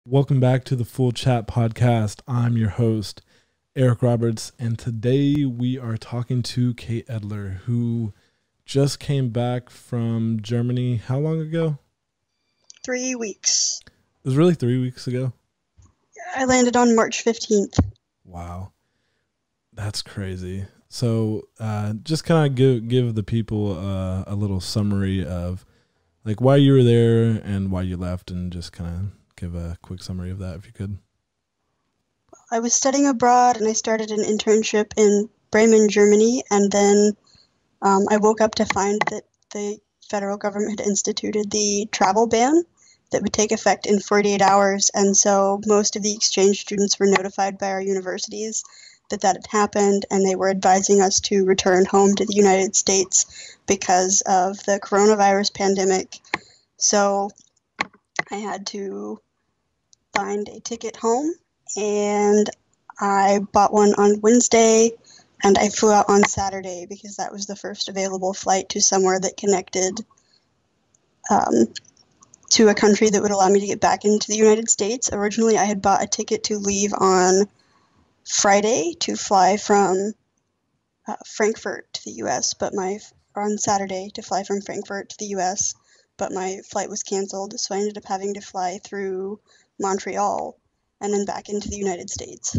Welcome back to the Full Chat Podcast. I'm your host, Eric Roberts, and today we are talking to Kate Edler, who just came back from Germany. How long ago? 3 weeks. It was really 3 weeks ago? I landed on March 15th. Wow. That's crazy. So just kind of give the people a little summary of like why you were there and why you left, and just kind of give a quick summary of that if you could. I was studying abroad and I started an internship in Bremen, Germany, and then I woke up to find that the federal government had instituted the travel ban that would take effect in 48 hours, and so most of the exchange students were notified by our universities that had happened, and they were advising us to return home to the United States because of the coronavirus pandemic. So I had to find a ticket home, and I bought one on Wednesday, and I flew out on Saturday because that was the first available flight to somewhere that connected to a country that would allow me to get back into the United States. Originally, I had bought a ticket to leave on Friday to fly from Frankfurt to the U.S., on Saturday to fly from Frankfurt to the U.S., but my flight was canceled, so I ended up having to fly through Montreal and then back into the United States.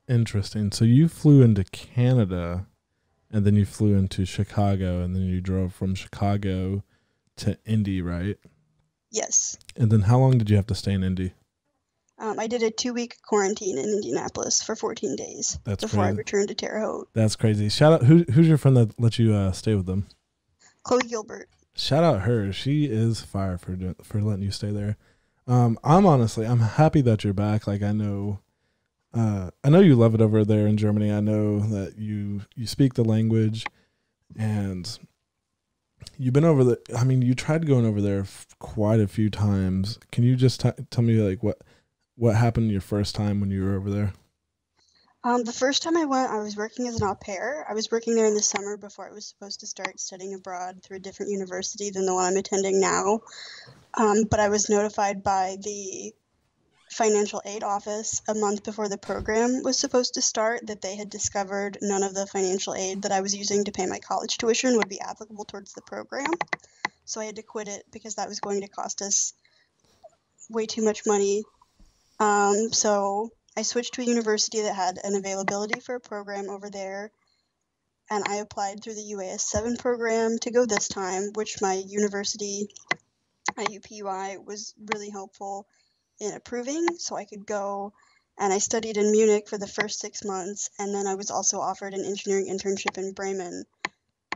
Interesting. So you flew into Canada, and then you flew into Chicago, and then you drove from Chicago to Indy, right? Yes. And then how long did you have to stay in Indy? I did a 2-week quarantine in Indianapolis for 14 days before I crazy. returned to Terre Haute. That's crazy. Shout out, who's your friend that let you stay with them? Chloe Gilbert. Shout out her. She is fire for letting you stay there. I'm happy that you're back. Like I know you love it over there in Germany. I know that you speak the language, and you've been over the. I mean, you tried going over there quite a few times. Can you just tell me like what happened your first time when you were over there? The first time I went, I was working as an au pair. I was working there in the summer before I was supposed to start studying abroad through a different university than the one I'm attending now. But I was notified by the financial aid office a month before the program was supposed to start that they had discovered none of the financial aid that I was using to pay my college tuition would be applicable towards the program. So I had to quit it because that was going to cost us way too much money. So I switched to a university that had an availability for a program over there, and I applied through the UAS 7 program to go this time, which my university at UPUI was really helpful in approving, so I could go, and I studied in Munich for the first 6 months, and then I was also offered an engineering internship in Bremen,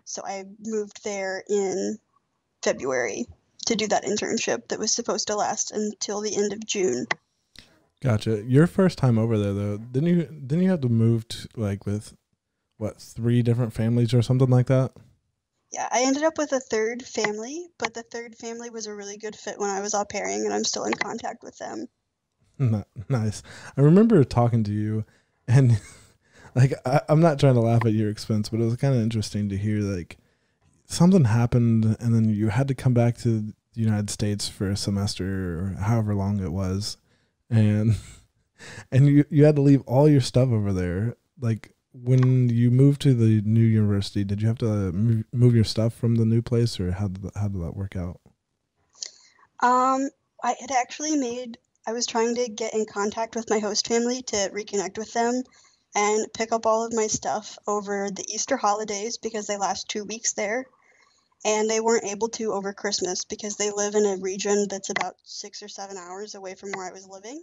so I moved there in February to do that internship that was supposed to last until the end of June. Gotcha. Your first time over there, though, didn't you have to move to, like, with, 3 different families or something like that? Yeah, I ended up with a third family, but the third family was a really good fit when I was au pairing, and I'm still in contact with them. Nice. I remember talking to you, and, like, I'm not trying to laugh at your expense, but it was kind of interesting to hear, like, something happened, and then you had to come back to the United States for a semester or however long it was. And you had to leave all your stuff over there. Like when you moved to the new university, did you have to move your stuff from the new place, or how did that work out? I had actually I was trying to get in contact with my host family to reconnect with them and pick up all of my stuff over the Easter holidays because they last 2 weeks there. And they weren't able to over Christmas because they live in a region that's about 6 or 7 hours away from where I was living.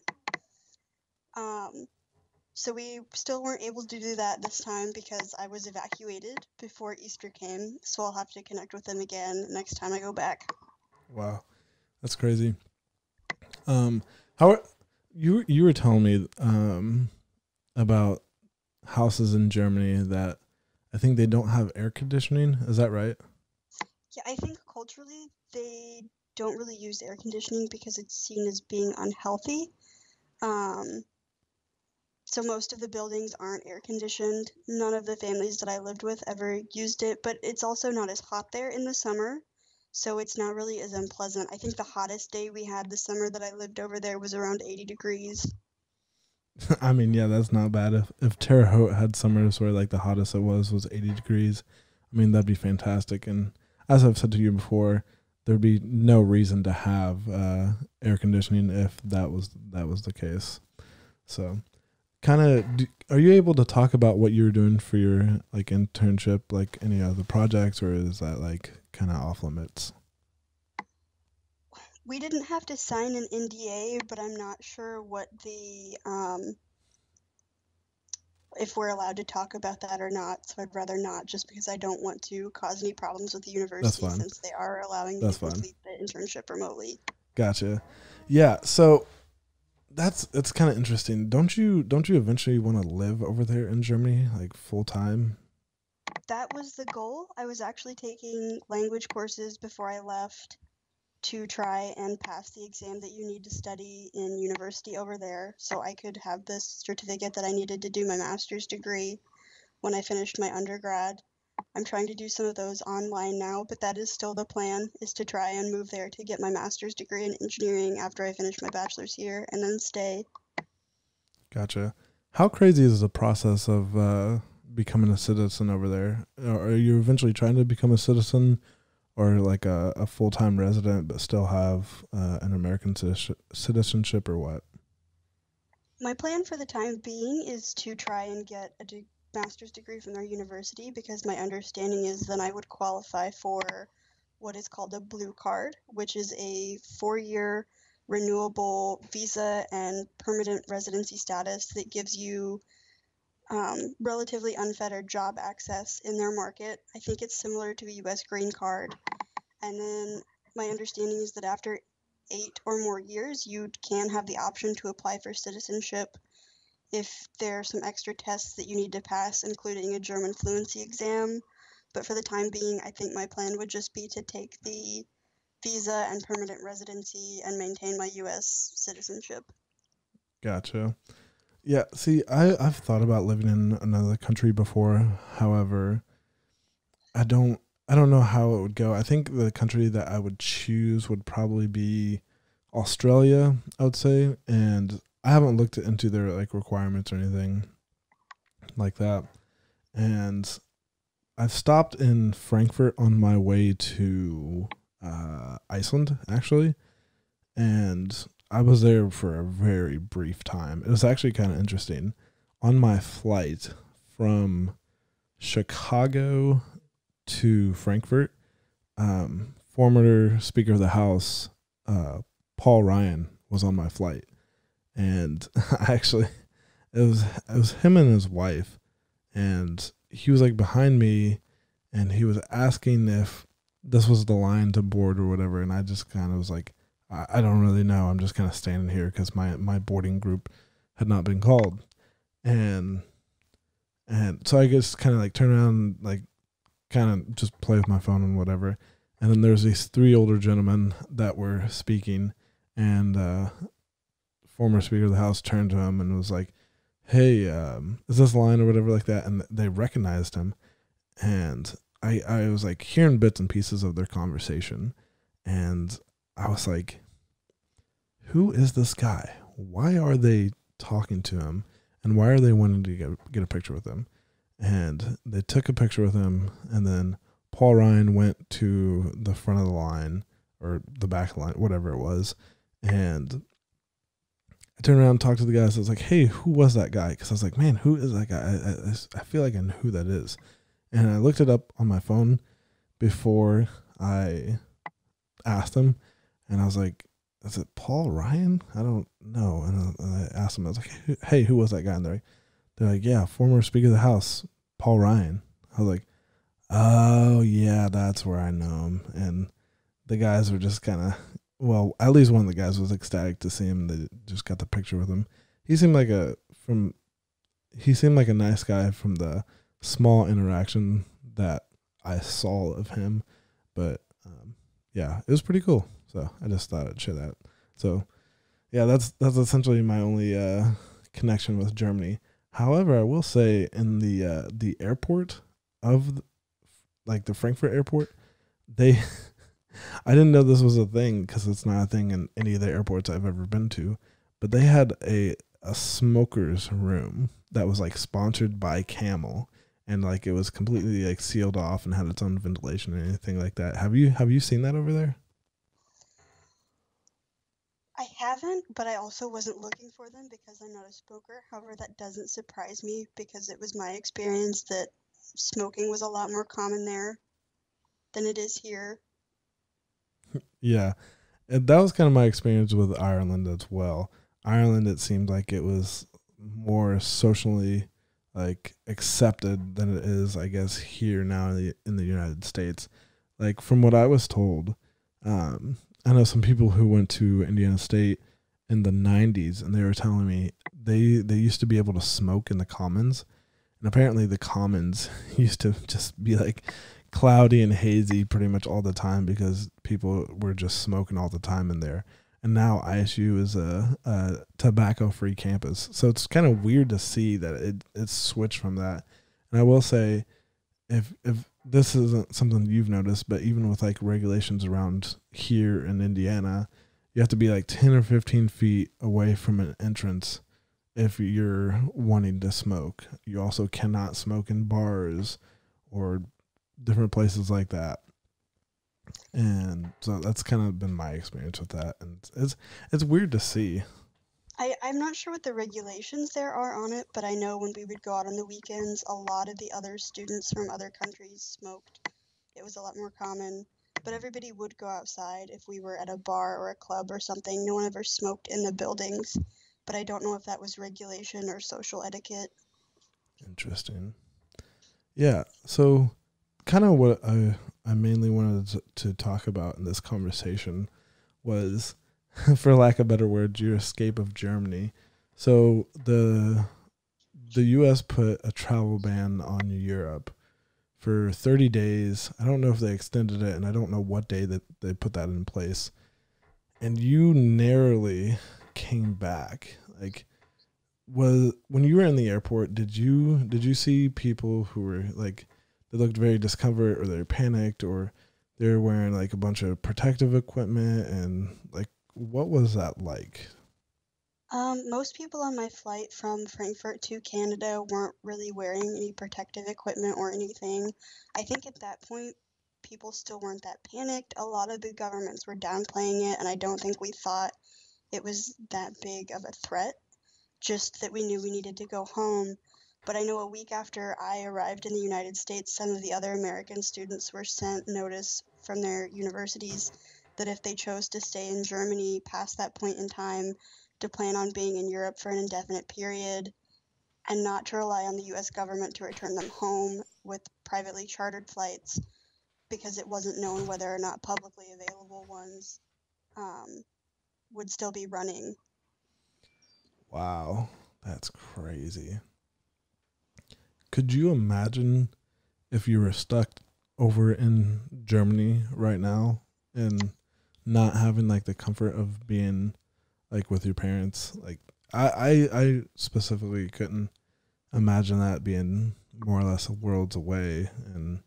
So we still weren't able to do that this time because I was evacuated before Easter came. So I'll have to connect with them again next time I go back. Wow, that's crazy. How you were telling me about houses in Germany that I think they don't have air conditioning. Is that right? Yeah, I think culturally they don't really use air conditioning because it's seen as being unhealthy. So most of the buildings aren't air conditioned. None of the families that I lived with ever used it, but it's also not as hot there in the summer. so it's not really as unpleasant. I think the hottest day we had the summer that I lived over there was around 80 degrees. I mean, yeah, that's not bad. If Terre Haute had summers where like the hottest it was 80 degrees, I mean that'd be fantastic. And as I've said to you before, there'd be no reason to have air conditioning if that was the case. So, kind of, are you able to talk about what you were doing for your like internship, like any other projects, or is that like kind of off limits? We didn't have to sign an NDA, but I'm not sure what the if we're allowed to talk about that or not. So I'd rather not, just because I don't want to cause any problems with the That's university fine. since they are allowing me to That's fine. complete the internship remotely. Gotcha. Yeah. So it's kind of interesting. Don't you eventually want to live over there in Germany, like full time? That was the goal. I was actually taking language courses before I left to try and pass the exam that you need to study in university over there so I could have this certificate that I needed to do my master's degree when I finished my undergrad. I'm trying to do some of those online now, but that is still the plan, is to try and move there to get my master's degree in engineering after I finish my bachelor's here and then stay. Gotcha. How crazy is the process of becoming a citizen over there? Are you eventually trying to become a citizen, or like a full time resident, but still have an American citizenship, or what? My plan for the time being is to try and get a master's degree from their university because my understanding is then I would qualify for what is called a blue card, which is a 4-year renewable visa and permanent residency status that gives you relatively unfettered job access in their market. I think it's similar to a US green card. And then my understanding is that after 8 or more years, you can have the option to apply for citizenship if there are some extra tests that you need to pass, including a German fluency exam. But for the time being, I think my plan would just be to take the visa and permanent residency and maintain my US citizenship. Gotcha. Yeah. See, I've thought about living in another country before. However, I don't I don't know how it would go. I think the country that I would choose would probably be Australia, I would say, and I haven't looked into their like requirements or anything like that. And I've stopped in Frankfurt on my way to Iceland actually, and I was there for a very brief time. It was actually kind of interesting. On my flight from Chicago to Frankfurt, former Speaker of the House, Paul Ryan, was on my flight, and I actually, it was him and his wife, and he was like behind me, and he was asking if this was the line to board or whatever, and I just kind of was like, I don't really know. I'm just kind of standing here because my boarding group had not been called, and so I just kind of like turn around, like kind of just play with my phone and whatever. And then there's these three older gentlemen that were speaking, and former Speaker of the House turned to him and was like, "Hey, is this line or whatever like that?" And they recognized him, and I was like hearing bits and pieces of their conversation, and I was like, "Who is this guy? Why are they talking to him, and why are they wanting to get a picture with him?" And they took a picture with him, and then Paul Ryan went to the front of the line or the back line, whatever it was, and I turned around and talked to the guys. I was like, "Hey, who was that guy?" Because I was like, "Man, who is that guy? I feel like I know who that is." And I looked it up on my phone before I asked him, and I was like, "Is it Paul Ryan? I don't know." And I asked him, I was like, "Hey, who was that guy?" And they're like, "Yeah, former Speaker of the House, Paul Ryan." I was like, "Oh, yeah, that's where I know him." And the guys were just kind of, well, at least one of the guys was ecstatic to see him. They just got the picture with him. He seemed like a nice guy from the small interaction that I saw of him. But yeah, it was pretty cool. So I just thought I'd share that. So yeah, that's essentially my only connection with Germany. However, I will say in the airport of like the Frankfurt airport, they I didn't know this was a thing because it's not a thing in any of the airports I've ever been to. But they had a smokers room that was like sponsored by Camel, and like it was completely like sealed off and had its own ventilation and anything like that. Have you seen that over there? I haven't, but I also wasn't looking for them because I'm not a smoker. However, that doesn't surprise me because it was my experience that smoking was a lot more common there than it is here. Yeah, and that was kind of my experience with Ireland as well. Ireland, it seemed like it was more socially like accepted than it is, I guess, here now in the United States. Like from what I was told, um, I know some people who went to Indiana State in the '90s, and they were telling me they used to be able to smoke in the commons, and apparently the commons used to just be like cloudy and hazy pretty much all the time because people were just smoking all the time in there. And now ISU is a tobacco-free campus, so it's kind of weird to see that it's switched from that. And I will say, if this isn't something you've noticed, but even with like regulations around here in Indiana, you have to be like 10 or 15 feet away from an entrance if you're wanting to smoke. You also cannot smoke in bars or different places like that. And so that's kind of been my experience with that, and it's weird to see. I'm not sure what the regulations there are on it, but I know when we would go out on the weekends, a lot of the other students from other countries smoked. It was a lot more common, but everybody would go outside if we were at a bar or a club or something. No one ever smoked in the buildings, but I don't know if that was regulation or social etiquette. Interesting. Yeah. So, kind of what I mainly wanted to talk about in this conversation was, for lack of better words, your escape of Germany. So the U.S. put a travel ban on Europe for 30 days. I don't know if they extended it, and I don't know what day that they put that in place. And you narrowly came back. Like, was when you were in the airport, did you see people who were like they looked very discomfort, or they're panicked, or they're wearing like a bunch of protective equipment, and like what was that like? Most people on my flight from Frankfurt to Canada weren't really wearing any protective equipment or anything. I think at that point, people still weren't that panicked. A lot of the governments were downplaying it, and I don't think we thought it was that big of a threat, just that we knew we needed to go home. But I know a week after I arrived in the United States, some of the other American students were sent notice from their universities that if they chose to stay in Germany past that point in time, to plan on being in Europe for an indefinite period and not to rely on the US government to return them home with privately chartered flights because it wasn't known whether or not publicly available ones um, would still be running. Wow, that's crazy. Could you imagine if you were stuck over in Germany right now and not having like the comfort of being like with your parents? Like I specifically couldn't imagine that being more or less worlds away and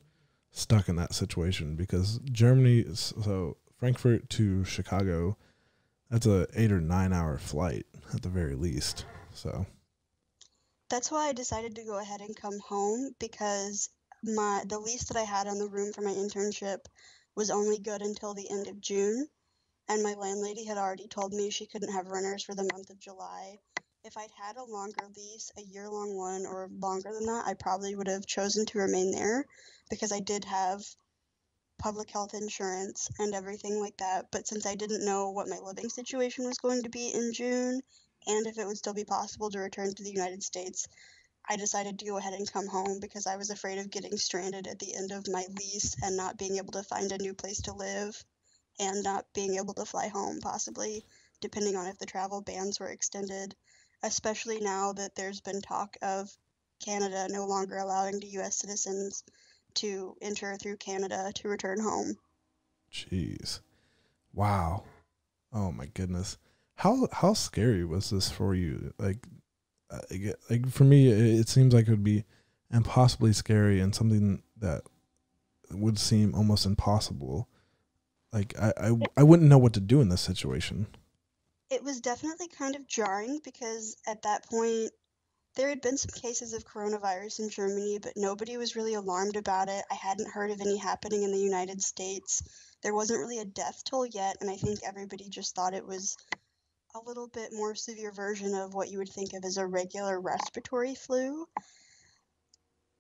stuck in that situation, because Germany is, so Frankfurt to Chicago, that's a 8 or 9 hour flight at the very least. So That's why I decided to go ahead and come home because the lease that I had on the room for my internship was only good until the end of June, and my landlady had already told me she couldn't have renters for the month of July. If I'd had a longer lease, a year-long one, or longer than that, I probably would have chosen to remain there because I did have public health insurance and everything like that. But since I didn't know what my living situation was going to be in June and if it would still be possible to return to the United States, I decided to go ahead and come home because I was afraid of getting stranded at the end of my lease and not being able to find a new place to live and not being able to fly home, possibly, depending on if the travel bans were extended, especially now that there's been talk of Canada no longer allowing the US citizens to enter through Canada to return home. jeez. Wow. Oh my goodness. How scary was this for you? Like for me, it seems like it would be impossibly scary and something that would seem almost impossible. Like I wouldn't know what to do in this situation. It was definitely kind of jarring because at that point there had been some cases of coronavirus in Germany, but nobody was really alarmed about it. I hadn't heard of any happening in the United States. There wasn't really a death toll yet, and I think everybody just thought it was a little bit more severe version of what you would think of as a regular respiratory flu.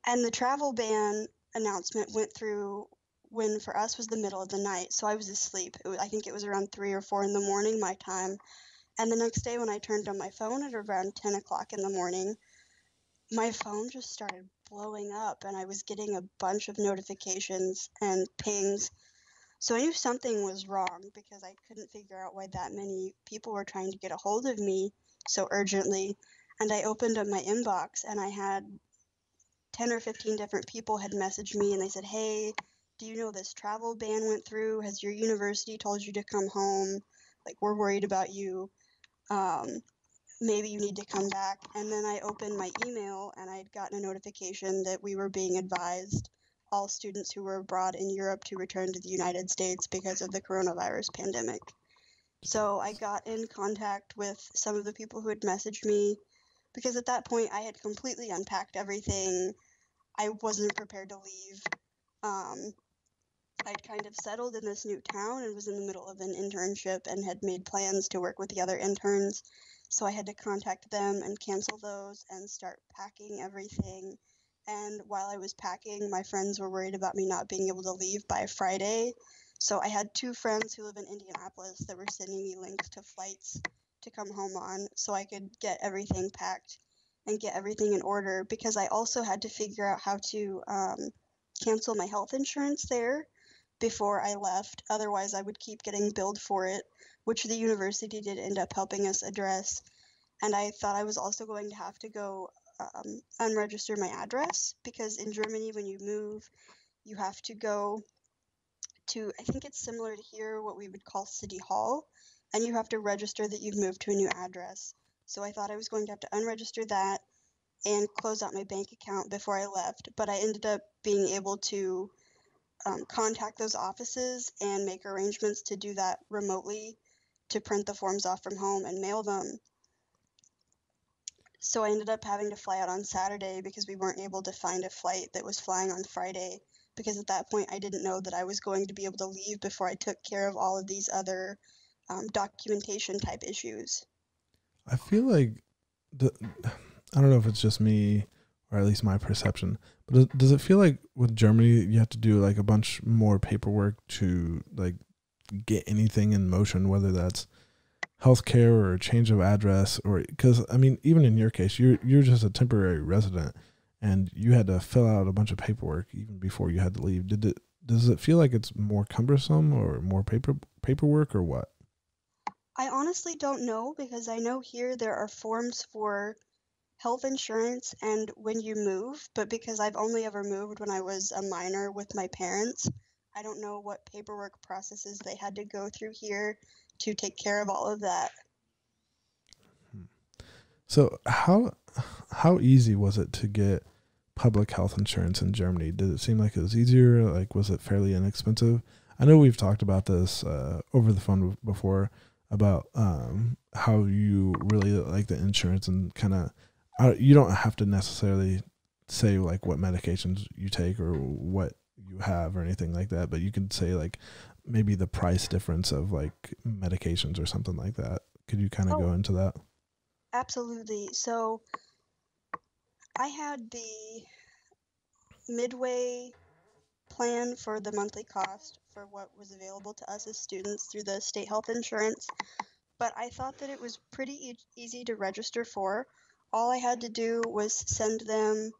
And the travel ban announcement went through when for us was the middle of the night, so I was asleep. I think it was around 3 or 4 in the morning my time. And the next day when I turned on my phone at around 10 o'clock in the morning, my phone just started blowing up and I was getting a bunch of notifications and pings. So I knew something was wrong because I couldn't figure out why that many people were trying to get a hold of me so urgently. And I opened up my inbox and I had 10 or 15 different people had messaged me and they said, "Hey, do you know this travel ban went through? Has your university told you to come home? Like, we're worried about you. Um, Maybe you need to come back." And then I opened my email and I'd gotten a notification that we were being advised, all students who were abroad in Europe, to return to the United States because of the coronavirus pandemic. So I got in contact with some of the people who had messaged me because at that point I had completely unpacked everything. I wasn't prepared to leave. Um, I'd kind of settled in this new town and was in the middle of an internship and had made plans to work with the other interns. So I had to contact them and cancel those and start packing everything. And while I was packing, my friends were worried about me not being able to leave by Friday. So I had two friends who live in Indianapolis that were sending me links to flights to come home on so I could get everything packed and get everything in order because I also had to figure out how to cancel my health insurance there before I left. Otherwise, I would keep getting billed for it, which the university did end up helping us address. And I thought I was also going to have to go unregister my address because in Germany, when you move, you have to go to, I think it's similar to here, what we would call City Hall, and you have to register that you've moved to a new address. So I thought I was going to have to unregister that and close out my bank account before I left, but I ended up being able to contact those offices and make arrangements to do that remotely, to print the forms off from home and mail them. So I ended up having to fly out on Saturday because we weren't able to find a flight that was flying on Friday, because at that point I didn't know that I was going to be able to leave before I took care of all of these other documentation type issues. I feel like the I don't know if it's just me or at least my perception, but does it feel like with Germany you have to do like a bunch more paperwork to like get anything in motion, whether that's healthcare or a change of address, or because I mean, even in your case, you're just a temporary resident, and you had to fill out a bunch of paperwork even before you had to leave. Does it feel like it's more cumbersome or more paperwork or what? I honestly don't know because I know here there are forms for health insurance and when you move, but because I've only ever moved when I was a minor with my parents, I don't know what paperwork processes they had to go through here to take care of all of that. So how easy was it to get public health insurance in Germany? Did it seem like it was easier? Like, was it fairly inexpensive? I know we've talked about this over the phone before about how you really like the insurance and kind of you don't have to necessarily say like what medications you take or what you have or anything like that, but you can say like maybe the price difference of like medications or something like that. Could you kind of Oh, go into that? absolutely. So I had the midway plan for the monthly cost for what was available to us as students through the state health insurance, but I thought that it was pretty easy to register for. All I had to do was send them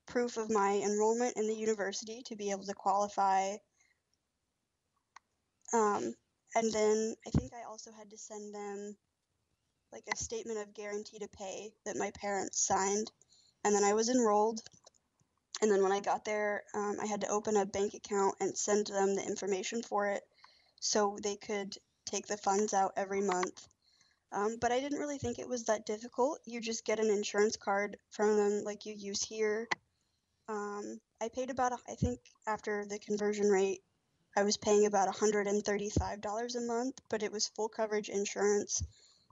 proof of my enrollment in the university to be able to qualify. Um, and then I think I also had to send them like a statement of guarantee to pay that my parents signed. And then I was enrolled. And then when I got there, I had to open a bank account and send them the information for it so they could take the funds out every month. But I didn't really think it was that difficult. You just get an insurance card from them like you use here. I paid about, I think after the conversion rate, I was paying about $135 a month, but it was full coverage insurance.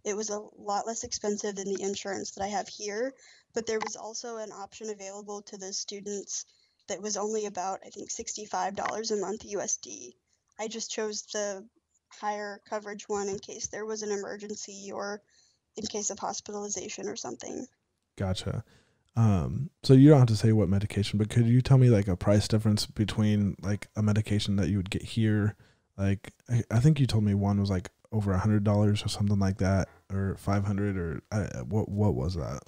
It was a lot less expensive than the insurance that I have here, but there was also an option available to the students that was only about, I think, $65 a month USD. I just chose the higher coverage one in case there was an emergency or in case of hospitalization or something. Gotcha. So you don't have to say what medication, but could you tell me like a price difference between like a medication that you would get here? Like, I think you told me one was like over $100 or something like that, or 500, or what was that?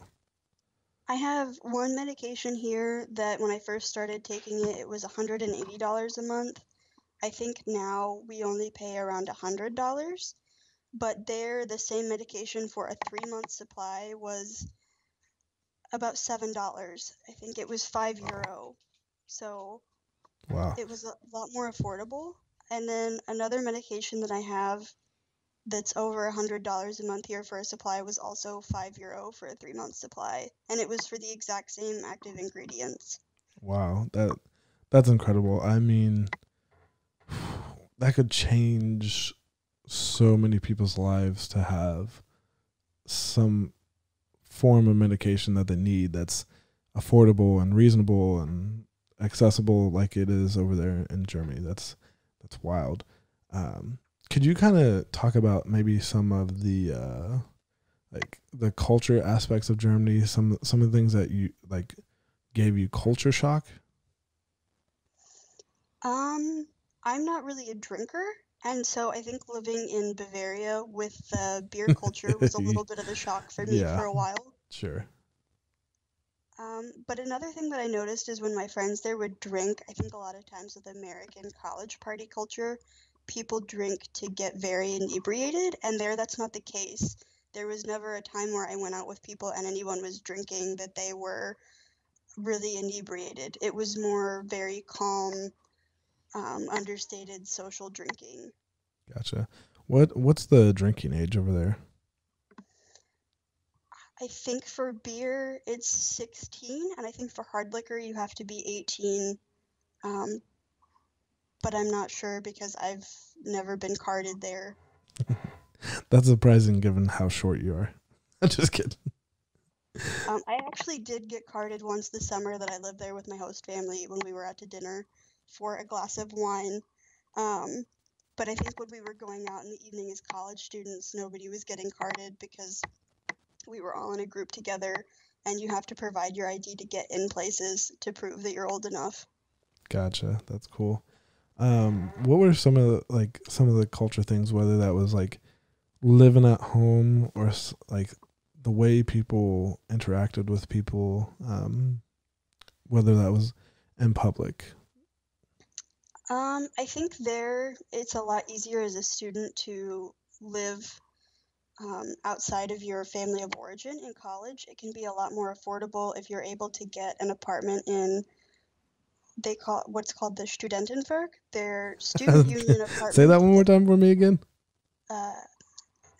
I have one medication here that when I first started taking it, it was $180 a month. I think now we only pay around $100, but there the same medication for a 3-month supply was about $7. I think it was €5. So Wow. it was a lot more affordable. And then another medication that I have that's over $100 a month here for a supply was also €5 for a 3-month supply, and it was for the exact same active ingredients. Wow. That's incredible. I mean, that could change so many people's lives to have some form of medication that they need that's affordable and reasonable and accessible like it is over there in Germany. That's wild. Could you kind of talk about maybe some of the like the culture aspects of Germany, some of the things that you like gave you culture shock? I'm not really a drinker, and so I think living in Bavaria with the beer culture was a little bit of a shock for me Yeah, for a while. sure. But another thing that I noticed is when my friends there would drink, I think a lot of times with American college party culture, people drink to get very inebriated, and there that's not the case. There was never a time where I went out with people and anyone was drinking that they were really inebriated. It was more very calm, understated social drinking. Gotcha. What's the drinking age over there? I think for beer it's 16, and I think for hard liquor you have to be 18. Um, but I'm not sure because I've never been carded there. That's surprising given how short you are. I'm just kidding. I actually did get carded once this summer that I lived there with my host family when we were out to dinner for a glass of wine. Um, but I think when we were going out in the evening as college students, nobody was getting carded because we were all in a group together, and you have to provide your ID to get in places to prove that you're old enough. Gotcha. That's cool. What were some of the culture things, whether that was like living at home or like the way people interacted with people, whether that was in public? I think there it's a lot easier as a student to live outside of your family of origin in college. It can be a lot more affordable if you're able to get an apartment in they call it what's called the Studentenwerk, their student union Say that apartment. one more time for me again. Uh,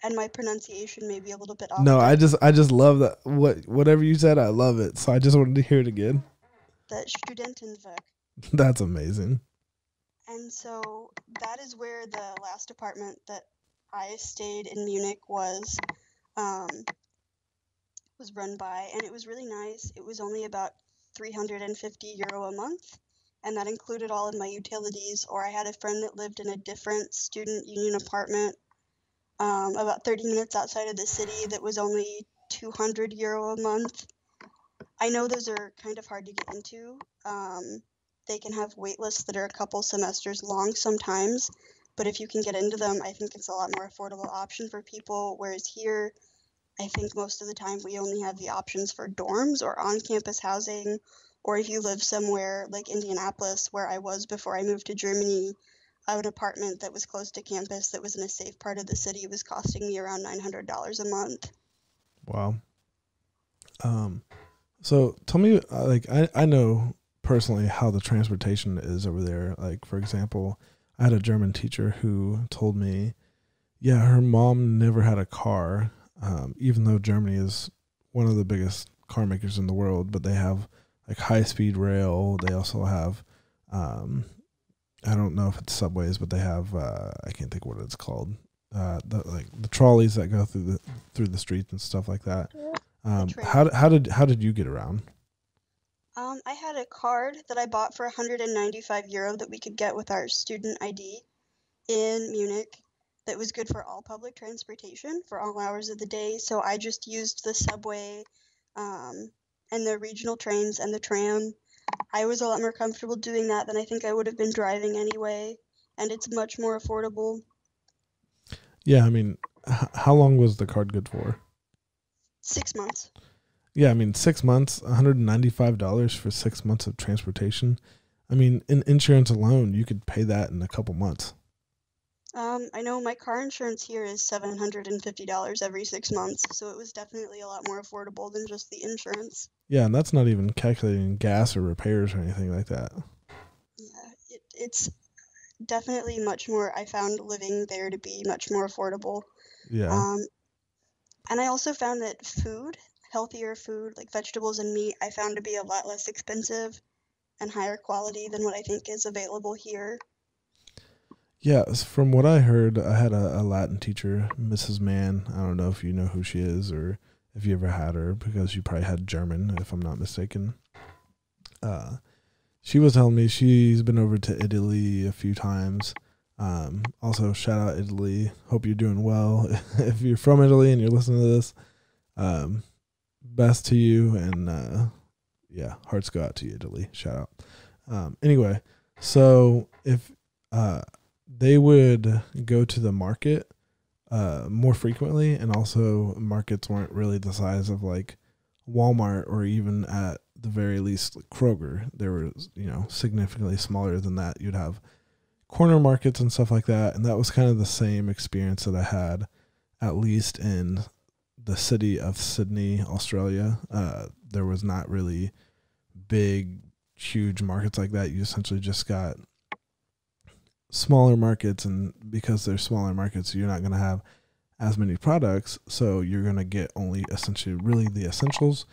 and my pronunciation may be a little bit off. No, But I just love that. Whatever you said, I love it. So I just wanted to hear it again. the Studentenwerk. That's amazing. And so that is where the last apartment that I stayed in Munich um, was run by, and it was really nice. It was only about €350 a month, and that included all of my utilities. Or I had a friend that lived in a different student union apartment about 30 minutes outside of the city that was only €200 a month. I know those are kind of hard to get into. They can have wait lists that are a couple semesters long sometimes, but if you can get into them, I think it's a lot more affordable option for people. Whereas here, I think most of the time we only have the options for dorms or on-campus housing, or if you live somewhere like Indianapolis, where I was before I moved to Germany, an apartment that was close to campus that was in a safe part of the city was costing me around $900 a month. Wow. So tell me, I know personally how the transportation is over there. Like, for example, I had a German teacher who told me, yeah, her mom never had a car, even though Germany is one of the biggest car makers in the world, but they have like high speed rail. They also have I don't know if it's subways, but they have I can't think what it's called. The trolleys that go through the streets and stuff like that. The How did you get around? I had a card that I bought for 195 euro that we could get with our student ID in Munich that was good for all public transportation for all hours of the day. So I just used the subway and the regional trains and the tram. I was a lot more comfortable doing that than I think I would have been driving anyway, and it's much more affordable. Yeah, I mean, how long was the card good for? 6 months. Yeah, I mean, 6 months, $195 for 6 months of transportation. I mean, in insurance alone, you could pay that in a couple months. I know my car insurance here is $750 every 6 months, so it was definitely a lot more affordable than just the insurance. Yeah, and that's not even calculating gas or repairs or anything like that. Yeah, it's definitely much more. I found living there to be much more affordable. Yeah. Um, and I also found that food, healthier food like vegetables and meat, I found to be a lot less expensive and higher quality than what I think is available here. Yeah, from what I heard, I had a Latin teacher, Mrs. Mann. I don't know if you know who she is or if you ever had her because you probably had German, if I'm not mistaken. Uh, she was telling me she's been over to Italy a few times. Also, shout out Italy. Hope you're doing well. If you're from Italy and you're listening to this, best to you. And yeah, hearts go out to you, Italy. Shout out. Anyway, so if they would go to the market more frequently, and also markets weren't really the size of like Walmart or even at the very least Kroger. They were, significantly smaller than that. You'd have corner markets and stuff like that, and that was kind of the same experience that I had, at least in the city of Sydney, Australia. There was not really big, huge markets like that. You essentially just got smaller markets, and because they're smaller markets, you're not going to have as many products, so you're going to get only essentially really the essentials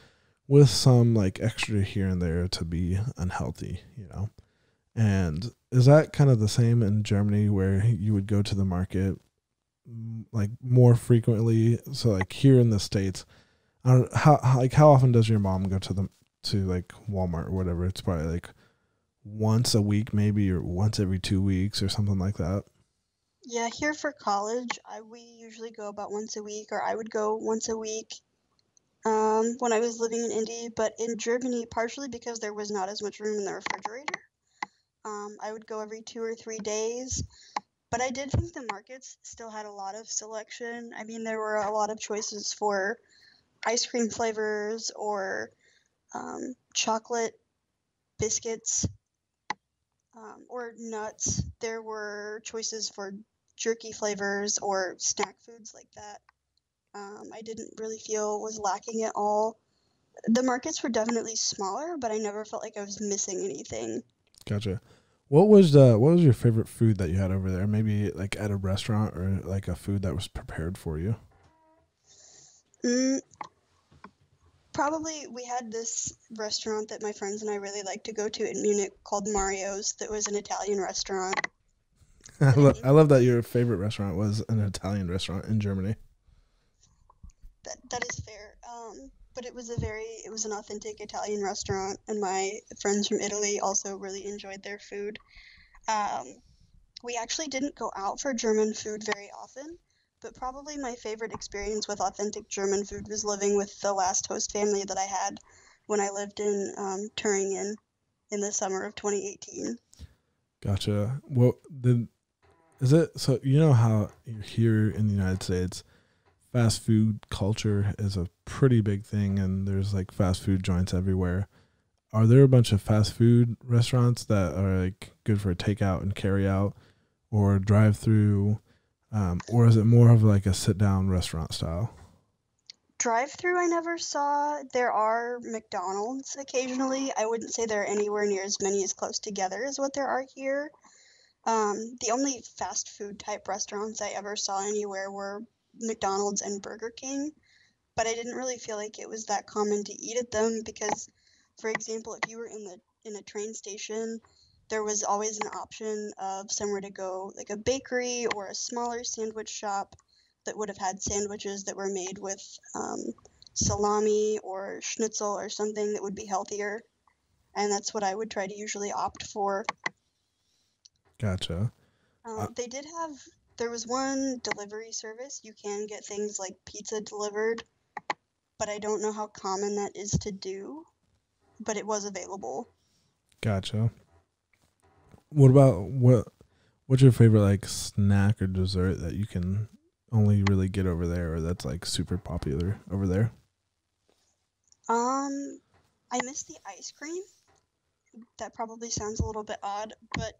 with some like extra here and there to be unhealthy. And is that kind of the same in Germany, where you would go to the market like more frequently? So like here in the States, I don't how often does your mom go to like Walmart or whatever? It's probably like once a week maybe, or once every 2 weeks or something like that. Yeah, here for college, we usually go about once a week, or I would go once a week when I was living in Indy. But in Germany, partially because there was not as much room in the refrigerator, I would go every 2 or 3 days. But I did think the markets still had a lot of selection. I mean, there were a lot of choices for ice cream flavors or chocolate biscuits or nuts. There were choices for jerky flavors or snack foods like that. I didn't really feel was lacking at all. The markets were definitely smaller, but I never felt like I was missing anything. Gotcha. What was your favorite food that you had over there? Maybe like at a restaurant, or like a food that was prepared for you. Mm, Probably we had this restaurant that my friends and I really liked to go to in Munich called Mario's, that was an Italian restaurant. I love that your favorite restaurant was an Italian restaurant in Germany. That is fair. But it was an authentic Italian restaurant, and my friends from Italy also really enjoyed their food. Um, we actually didn't go out for German food very often, but probably my favorite experience with authentic German food was living with the last host family that I had when I lived in Turingen in the summer of 2018. Gotcha. Well, is it so? You know how here in the United States, fast food culture is a pretty big thing, and there's like fast food joints everywhere. Are there a bunch of fast food restaurants that are like good for takeout and carry out, or drive through, or is it more of like a sit down restaurant style? Drive-through I never saw. There are McDonald's occasionally. I wouldn't say there are anywhere near as many as close together as what there are here. The only fast food type restaurants I ever saw anywhere were McDonald's and Burger King, but I didn't really feel like it was that common to eat at them because, for example, if you were in a train station there was always an option of somewhere to go, like a bakery or a smaller sandwich shop that would have had sandwiches that were made with salami or schnitzel or something that would be healthier. And that's what I would try to usually opt for. Gotcha. They did have, there was one delivery service. You can get things like pizza delivered, but I don't know how common that is to do, but it was available. Gotcha. What's your favorite like snack or dessert that you can only really get over there, or that's like super popular over there? I miss the ice cream. That probably sounds a little bit odd, but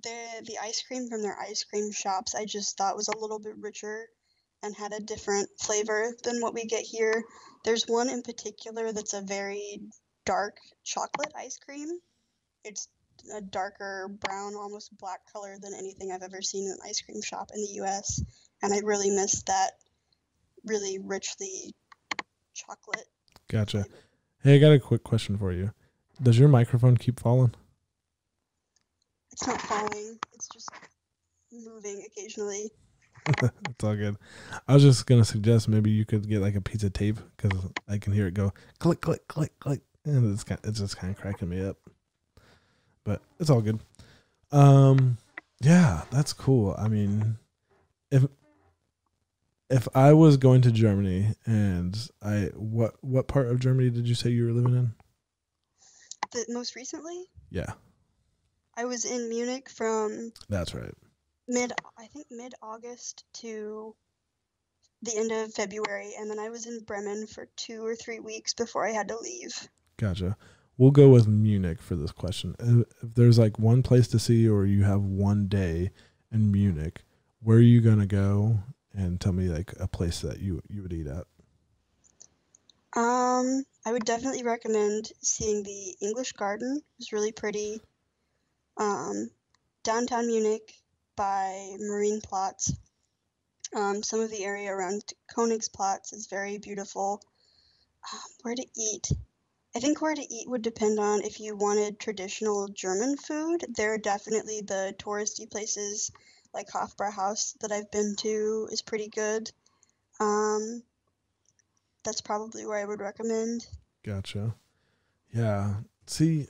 the ice cream from their ice cream shops I just thought was a little bit richer and had a different flavor than what we get here. There's one in particular that's a very dark chocolate ice cream. It's a darker brown, almost black color than anything I've ever seen in an ice cream shop in the US. And I really miss that really richly chocolate Gotcha. flavor. Hey, I got a quick question for you. Does your microphone keep falling? It's not falling, it's just moving occasionally. It's all good. I was just gonna suggest maybe you could get like a piece of tape because I can hear it go click, click, click, click, and it's just kind of cracking me up. But it's all good. Yeah, that's cool. I mean, if I was going to Germany and what part of Germany did you say you were living in? Most recently, Yeah, I was in Munich from that's right. mid-August to the end of February, and then I was in Bremen for 2 or 3 weeks before I had to leave. Gotcha. We'll go with Munich for this question. If there's like one place to see or you have one day in Munich, where are you going to go? And tell me like a place that you would eat at. I would definitely recommend seeing the English Garden. It's really pretty. Downtown Munich by Marienplatz. Some of the area around Königsplatz is very beautiful. Where to eat? I think where to eat would depend on if you wanted traditional German food. There are definitely the touristy places like Hofbrauhaus that I've been to is pretty good. That's probably where I would recommend. Gotcha. Yeah. See,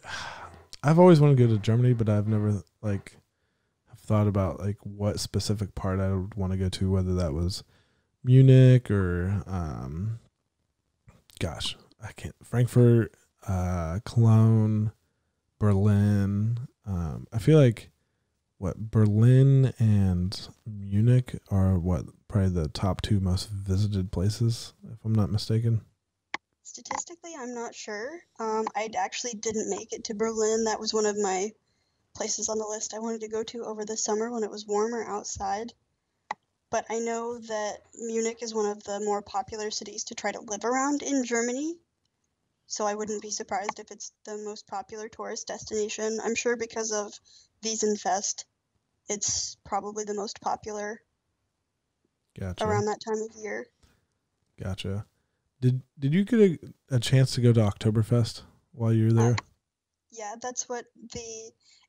I've always wanted to go to Germany, but I've never like have thought about like what specific part I would want to go to, whether that was Munich or I can't. Frankfurt, Cologne, Berlin. I feel like Berlin and Munich are probably the top two most visited places, if I'm not mistaken. Statistically, I'm not sure. I actually didn't make it to Berlin. That was one of my places on the list I wanted to go to over the summer when it was warmer outside. But I know that Munich is one of the more popular cities to try to live around in Germany. So I wouldn't be surprised if it's the most popular tourist destination. I'm sure because of Wiesenfest, it's probably the most popular around that time of year. Gotcha. Did you get a chance to go to Oktoberfest while you were there? Yeah, that's what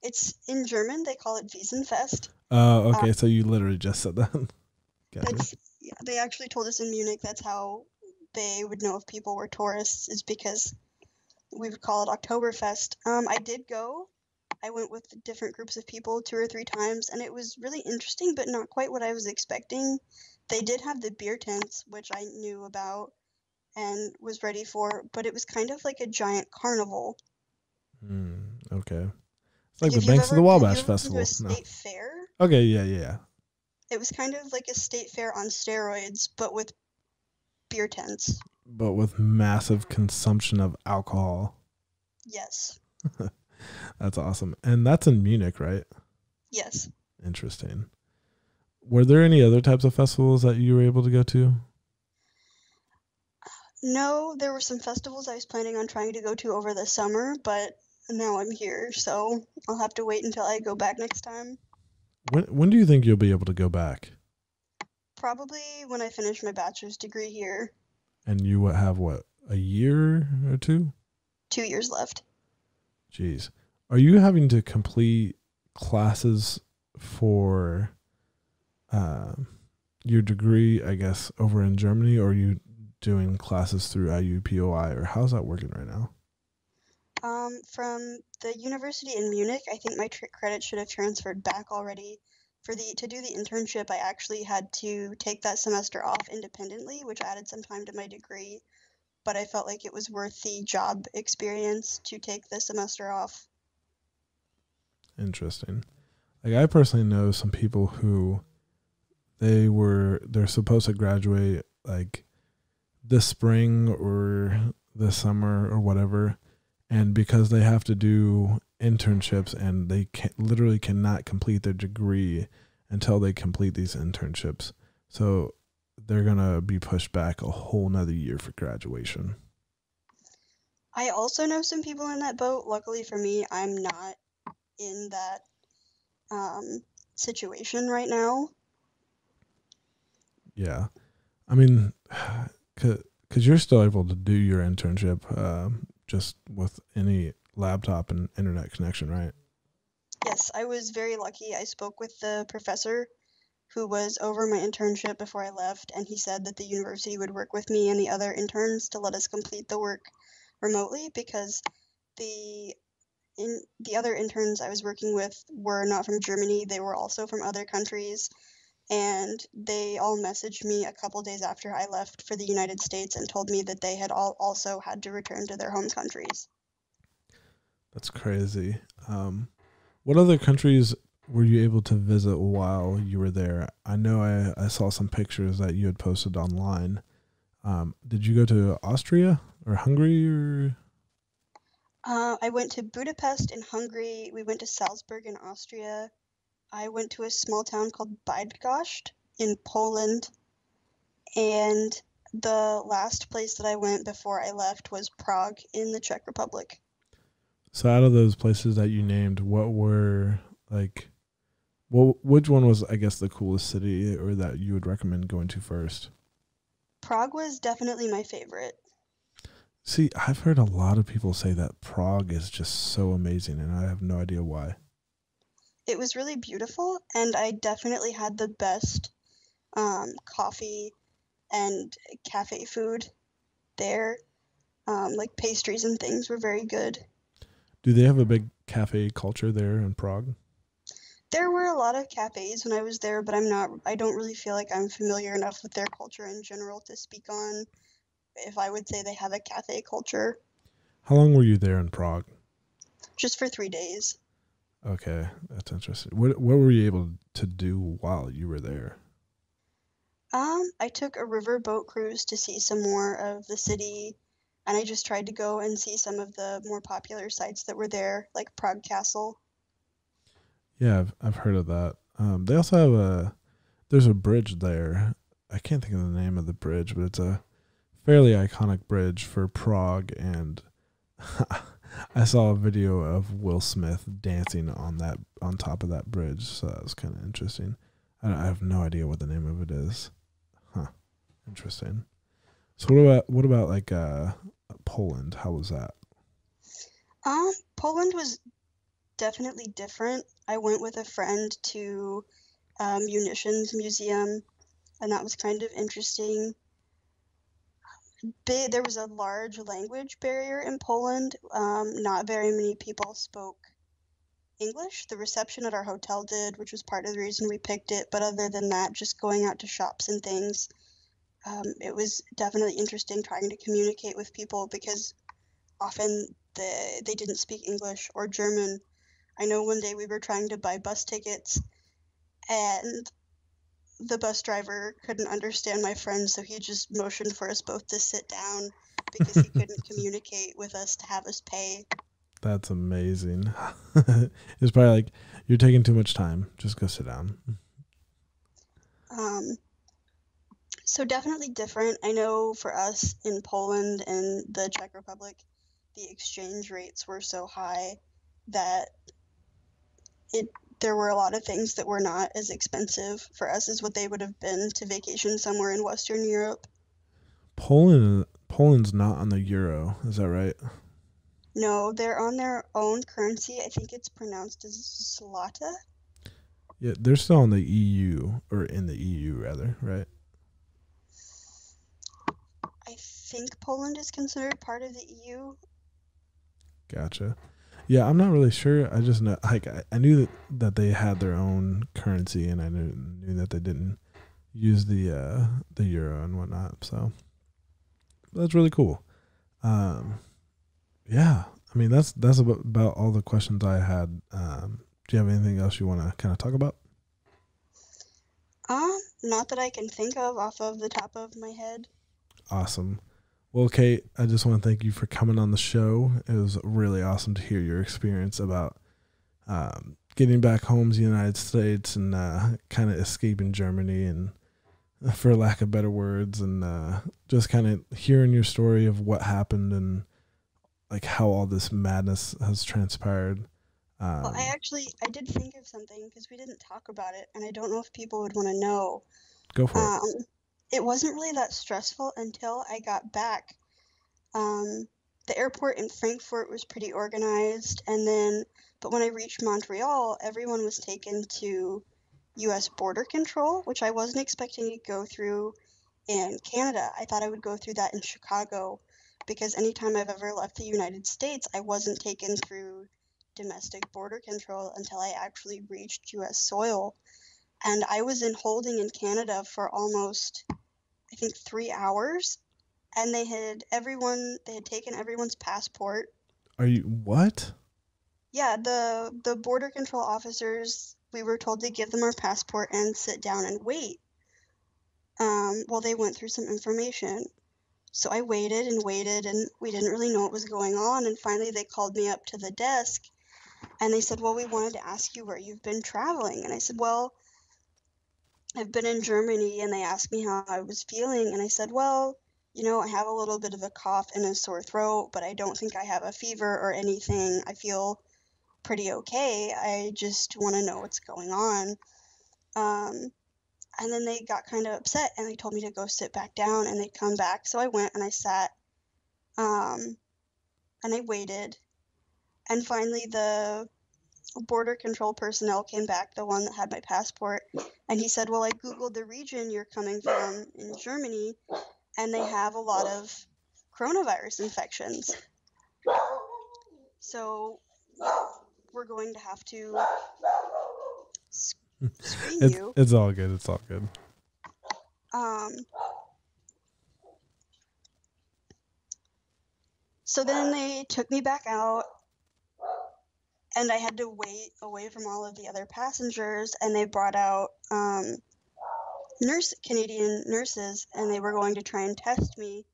it's in German, they call it Wiesenfest. Oh, okay, so you literally just said that. Gotcha. Yeah, they actually told us in Munich that's how they would know if people were tourists, is because we would call it Oktoberfest. I did go. I went with different groups of people 2 or 3 times, and it was really interesting, but not quite what I was expecting. They did have the beer tents, which I knew about and was ready for, but it was kind of like a giant carnival. Okay. It's like the Banks of the Wabash Festival. To a state fair? Okay, yeah. It was kind of like a state fair on steroids, but with beer tents. But with massive consumption of alcohol. Yes. That's awesome. And that's in Munich, right? Yes. Interesting. Were there any other types of festivals that you were able to go to? No, there were some festivals I was planning on trying to go to over the summer, but now I'm here, so I'll have to wait until I go back next time. When do you think you'll be able to go back? Probably when I finish my bachelor's degree here. And you have a year or two? 2 years left. Jeez. Are you having to complete classes for uh, your degree, I guess, over in Germany, or are you doing classes through IUPOI, or how's that working right now? From the university in Munich, I think my credit should have transferred back already. To do the internship, I actually had to take that semester off independently, which added some time to my degree, but I felt like it was worth the job experience to take the semester off. Interesting. Like I personally know some people who they're supposed to graduate like this spring or this summer or whatever, and because they have to do internships and they literally cannot complete their degree until they complete these internships, so they're gonna be pushed back a whole nother year for graduation. I also know some people in that boat. Luckily for me, I'm not in that um, situation right now. Yeah, I mean, because you're still able to do your internship just with any laptop and internet connection, right? Yes, I was very lucky. I spoke with the professor who was over my internship before I left, and he said that the university would work with me and the other interns to let us complete the work remotely because the the other interns I was working with were not from Germany. They were also from other countries, and they all messaged me a couple days after I left for the United States and told me that they had all also had to return to their home countries. That's crazy. What other countries were you able to visit while you were there? I know I saw some pictures that you had posted online. Did you go to Austria or Hungary or? I went to Budapest in Hungary. We went to Salzburg in Austria. I went to a small town called Bydgoszcz in Poland. And the last place that I went before I left was Prague in the Czech Republic. So out of those places that you named, what were like, which one was I guess the coolest city or that you would recommend going to first? Prague was definitely my favorite. See, I've heard a lot of people say that Prague is just so amazing, and I have no idea why. It was really beautiful, and I definitely had the best coffee and cafe food there. Like pastries and things were very good. Do they have a big cafe culture there in Prague? There were a lot of cafes when I was there, but I don't really feel like I'm familiar enough with their culture in general to speak on if I would say they have a cafe culture. How long were you there in Prague? Just for 3 days. Okay, that's interesting. What were you able to do while you were there? I took a river boat cruise to see some more of the city, and I just tried to go and see some of the more popular sites that were there, like Prague Castle. Yeah, I've heard of that. They also have there's a bridge there. I can't think of the name of the bridge, but it's a fairly iconic bridge for Prague, and I saw a video of Will Smith dancing on top of that bridge, so that was kind of interesting. I have no idea what the name of it is. Huh. Interesting. So what about like Poland? How was that? Poland was definitely different. I went with a friend to a munitions museum, and that was kind of interesting. There was a large language barrier in Poland. Not very many people spoke English. The reception at our hotel did, which was part of the reason we picked it. But other than that, just going out to shops and things, it was definitely interesting trying to communicate with people because often they didn't speak English or German. I know one day we were trying to buy bus tickets and the bus driver couldn't understand my friend, so he just motioned for us both to sit down because he couldn't communicate with us to have us pay. That's amazing. It's probably like you're taking too much time. Just go sit down. Um, so definitely different. I know for us in Poland and the Czech Republic, the exchange rates were so high that it there were a lot of things that were not as expensive for us as what they would have been to vacation somewhere in Western Europe. Poland's not on the euro. Is that right? No, they're on their own currency. I think it's pronounced as zlata. Yeah, they're still in the EU, or in the EU rather, right? I think Poland is considered part of the EU. Gotcha. Yeah, I'm not really sure. I just know, like, I knew that they had their own currency, and I knew that they didn't use the euro and whatnot. So that's really cool. Um, yeah, I mean that's about all the questions I had. Do you have anything else you want to kind of talk about? Not that I can think of off of the top of my head. Awesome. Well, Kate, I just want to thank you for coming on the show. It was really awesome to hear your experience about getting back home to the United States and kind of escaping Germany, and for lack of better words, and just kind of hearing your story of what happened and like how all this madness has transpired. Well, I did think of something because we didn't talk about it, and I don't know if people would want to know. Go for it. Um, it wasn't really that stressful until I got back. The airport in Frankfurt was pretty organized, but when I reached Montreal, everyone was taken to US border control, which I wasn't expecting to go through in Canada. I thought I would go through that in Chicago because anytime I've ever left the United States, I wasn't taken through domestic border control until I actually reached US soil. And I was in holding in Canada for almost, I think, 3 hours. And they had taken everyone's passport. Are you what? Yeah, the border control officers, we were told to give them our passport and sit down and wait while they went through some information. So I waited and waited, and we didn't really know what was going on. And finally, they called me up to the desk, and they said, well, we wanted to ask you where you've been traveling. And I said, well, I've been in Germany. And they asked me how I was feeling. And I said, well, I have a little bit of a cough and a sore throat, but I don't think I have a fever or anything. I feel pretty okay. I just want to know what's going on. And then they got kind of upset, and they told me to go sit back down, and they'd come back. So I went and I sat, and I waited. And finally, the border control personnel came back, the one that had my passport, and he said, well, I Googled the region you're coming from in Germany, and they have a lot of coronavirus infections. So we're going to have to screen you. It's all good. It's all good. So then they took me back out, and I had to wait away from all of the other passengers, and they brought out Canadian nurses, and they were going to try and test me.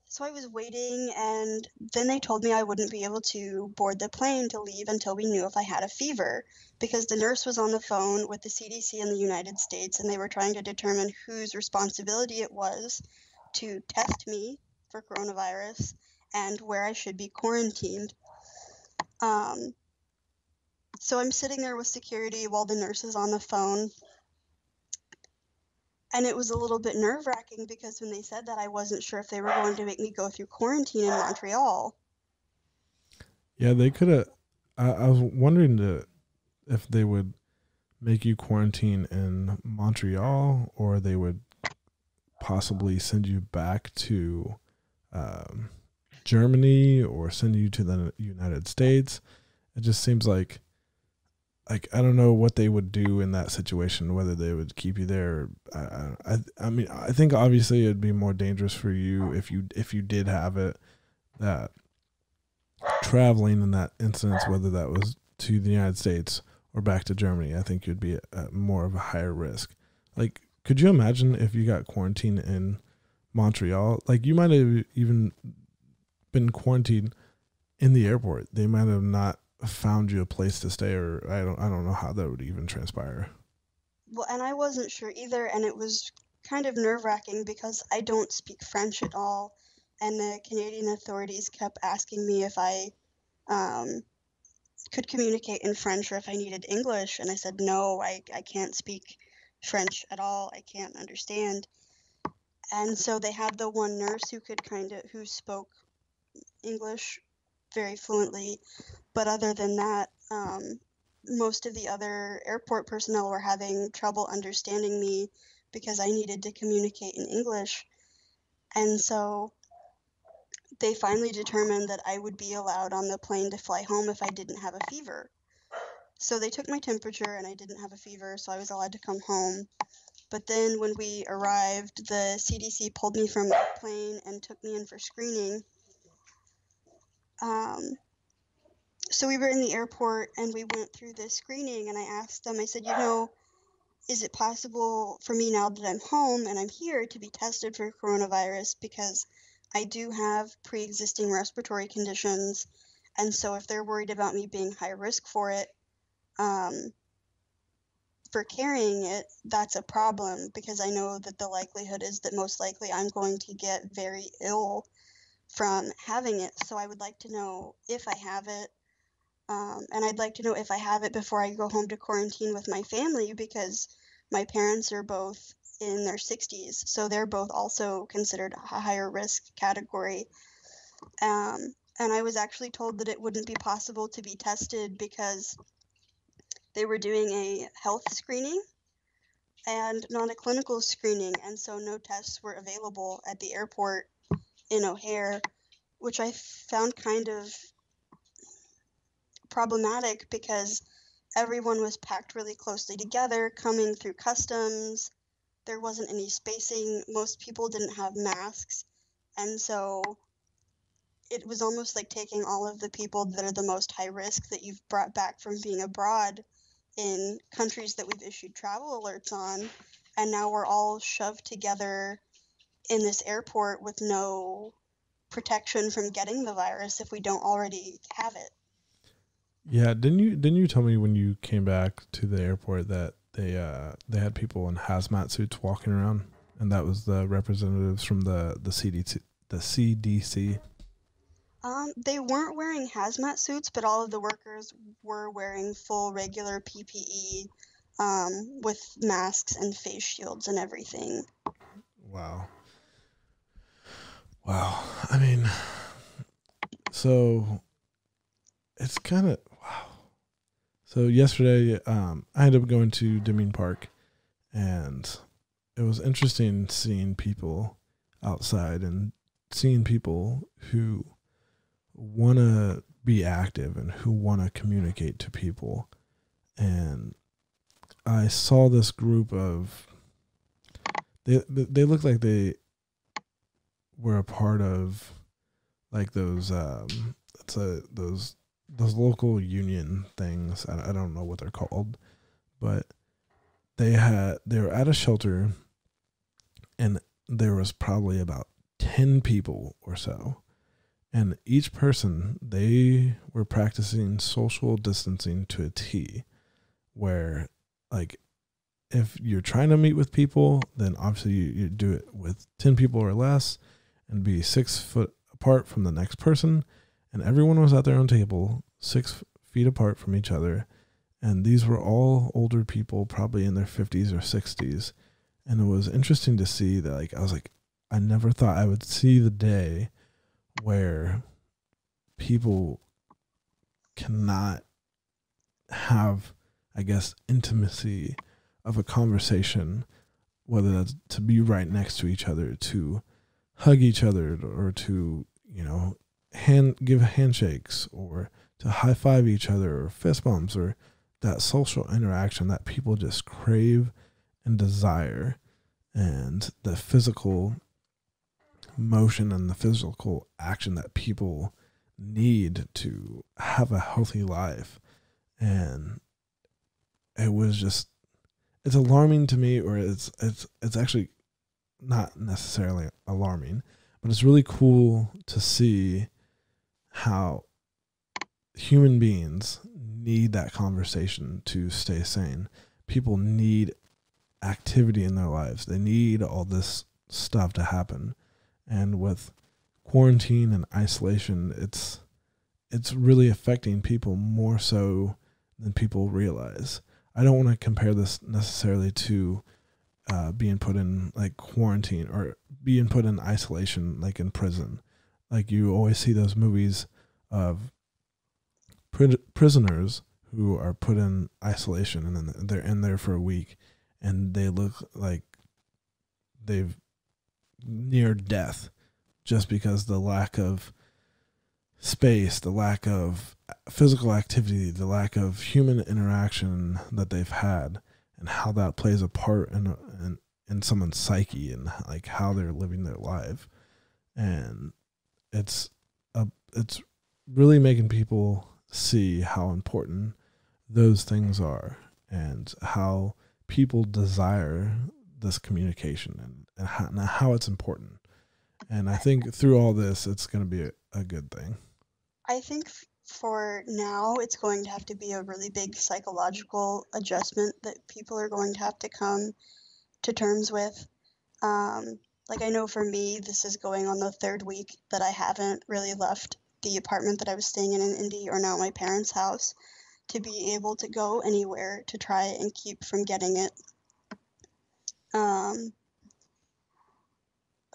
So I was waiting, and then they told me I wouldn't be able to board the plane to leave until we knew if I had a fever, because the nurse was on the phone with the CDC in the United States, and they were trying to determine whose responsibility it was to test me for coronavirus and where I should be quarantined. So I'm sitting there with security while the nurse is on the phone. And it was a little bit nerve-wracking because when they said that, I wasn't sure if they were going to make me go through quarantine in Montreal. Yeah, they could have. I was wondering if they would make you quarantine in Montreal, or they would possibly send you back to Germany, or send you to the United States. It just seems like I don't know what they would do in that situation, whether they would keep you there. I mean, I think obviously it'd be more dangerous for you if you did have it, that traveling in that instance, whether that was to the United States or back to Germany, I think you'd be at more of a higher risk. Like, could you imagine if you got quarantined in Montreal? Like, you might have even been quarantined in the airport. They might have not found you a place to stay, or I don't know how that would even transpire. Well, and I wasn't sure either, and it was kind of nerve-wracking because I don't speak French at all, and the Canadian authorities kept asking me if I could communicate in French or if I needed English, and I said no, I can't speak French at all. I can't understand. And so they had the one nurse who spoke English very fluently, but other than that, most of the other airport personnel were having trouble understanding me because I needed to communicate in English. And so they finally determined that I would be allowed on the plane to fly home if I didn't have a fever. So they took my temperature and I didn't have a fever, so I was allowed to come home. But then when we arrived, the CDC pulled me from the plane and took me in for screening. So we were in the airport and we went through this screening, and I asked them, I said, is it possible for me now that I'm home and I'm here to be tested for coronavirus, because I do have pre-existing respiratory conditions, and so if they're worried about me being high risk for it, for carrying it, that's a problem, because I know that the likelihood is that most likely I'm going to get very ill from having it. So I would like to know if I have it, and I'd like to know if I have it before I go home to quarantine with my family, because my parents are both in their 60s, so they're both also considered a higher risk category. And I was actually told that it wouldn't be possible to be tested because they were doing a health screening and not a clinical screening, and so no tests were available at the airport in O'Hare, which I found kind of problematic because everyone was packed really closely together coming through customs. There wasn't any spacing. Most people didn't have masks, and so it was almost like taking all of the people that are the most high risk that you've brought back from being abroad in countries that we've issued travel alerts on, and now we're all shoved together in this airport with no protection from getting the virus if we don't already have it. Yeah, didn't you tell me when you came back to the airport that they had people in hazmat suits walking around, and that was the representatives from the CDC? They weren't wearing hazmat suits, but all of the workers were wearing full regular PPE, with masks and face shields and everything. Wow. I mean, so it's kind of wow. So yesterday, I ended up going to Deming Park, and it was interesting seeing people outside and seeing people who want to be active and who want to communicate to people. And I saw this group of, they looked like they were a part of like those those local union things. I don't know what they're called, but they were at a shelter, and there was probably about 10 people or so, and each person, they were practicing social distancing to a T, where like if you're trying to meet with people, then obviously you do it with 10 people or less and be 6 foot apart from the next person. And everyone was at their own table, 6 feet apart from each other. And these were all older people, probably in their 50s or 60s. And it was interesting to see that, like, I was like, I never thought I would see the day where people cannot have, I guess, intimacy of a conversation, whether that's to be right next to each other, to hug each other, or to, give handshakes, or to high five each other, or fist bumps, or that social interaction that people just crave and desire, and the physical motion and the physical action that people need to have a healthy life. And it was just, it's alarming to me, or it's actually not necessarily alarming, but it's really cool to see how human beings need that conversation to stay sane. People need activity in their lives. They need all this stuff to happen. And with quarantine and isolation, it's really affecting people more so than people realize. I don't want to compare this necessarily to being put in like quarantine or being put in isolation like in prison. Like you always see those movies of prisoners who are put in isolation and then they're in there for a week and they look like they've near death just because the lack of space, the lack of physical activity, the lack of human interaction that they've had, and how that plays a part in someone's psyche and like how they're living their life. And it's really making people see how important those things are and how people desire this communication and how it's important. And I think through all this, it's going to be a good thing. I think for now, it's going to have to be a really big psychological adjustment that people are going to have to come to terms with. Like I know for me, this is going on the third week that I haven't really left the apartment that I was staying in Indy or now my parents' house to be able to go anywhere to try and keep from getting it.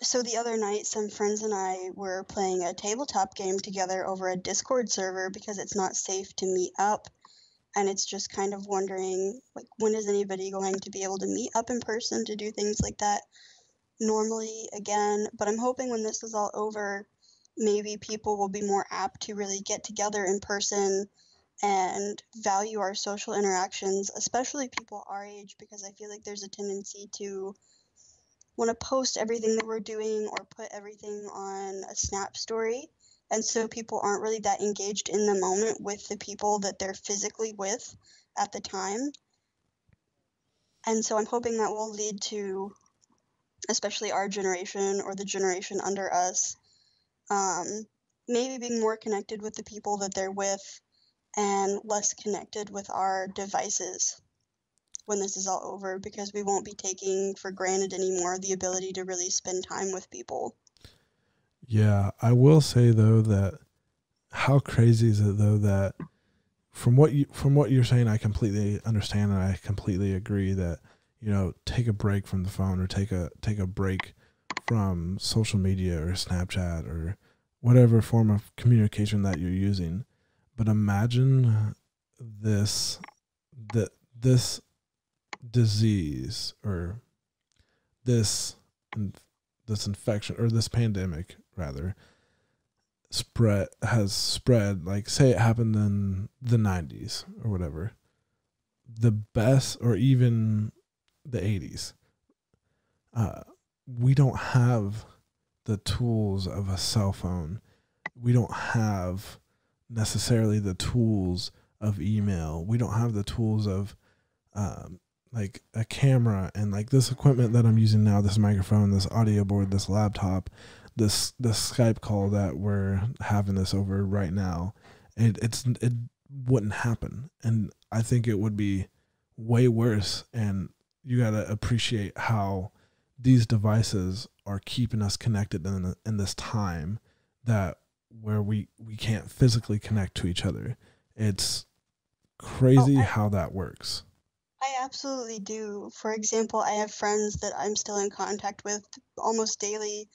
So the other night, some friends and I were playing a tabletop game together over a Discord server because it's not safe to meet up. And it's just kind of wondering, like, when is anybody going to be able to meet up in person to do things like that normally again? But I'm hoping when this is all over, maybe people will be more apt to really get together in person and value our social interactions, especially people our age, because I feel like there's a tendency to want to post everything that we're doing or put everything on a Snap story. And so people aren't really that engaged in the moment with the people that they're physically with at the time. And so I'm hoping that will lead to, especially our generation or the generation under us, maybe being more connected with the people that they're with and less connected with our devices when this is all over, because we won't be taking for granted anymore the ability to really spend time with people. Yeah, I will say though that how crazy is it though that from what you're saying, I completely understand and I completely agree that, you know, take a break from the phone or take a break from social media or Snapchat or whatever form of communication that you're using. But imagine this disease or this infection or this pandemic rather has spread, like say it happened in the 90s or whatever, the best, or even the 80s. We don't have the tools of a cell phone. We don't have necessarily the tools of email. We don't have the tools of like a camera and like this equipment that I'm using now, this microphone, this audio board, this laptop, this Skype call that we're having this over right now. It wouldn't happen. And I think it would be way worse. And you got to appreciate how these devices are keeping us connected in this time that where we can't physically connect to each other. It's crazy how that works. I absolutely do. For example, I have friends that I'm still in contact with almost daily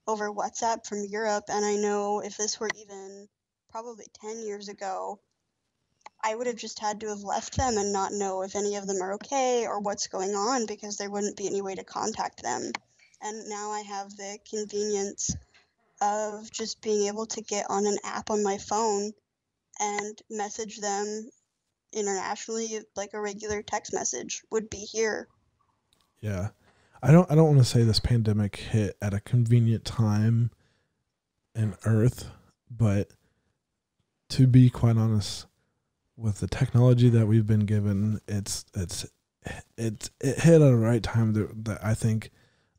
over WhatsApp from Europe, and I know if this were even probably 10 years ago, I would have just had to have left them and not know if any of them are okay or what's going on, because there wouldn't be any way to contact them. And now I have the convenience of just being able to get on an app on my phone and message them internationally like a regular text message would be here. Yeah. I don't want to say this pandemic hit at a convenient time in Earth, but to be quite honest, with the technology that we've been given, it hit at the right time that I think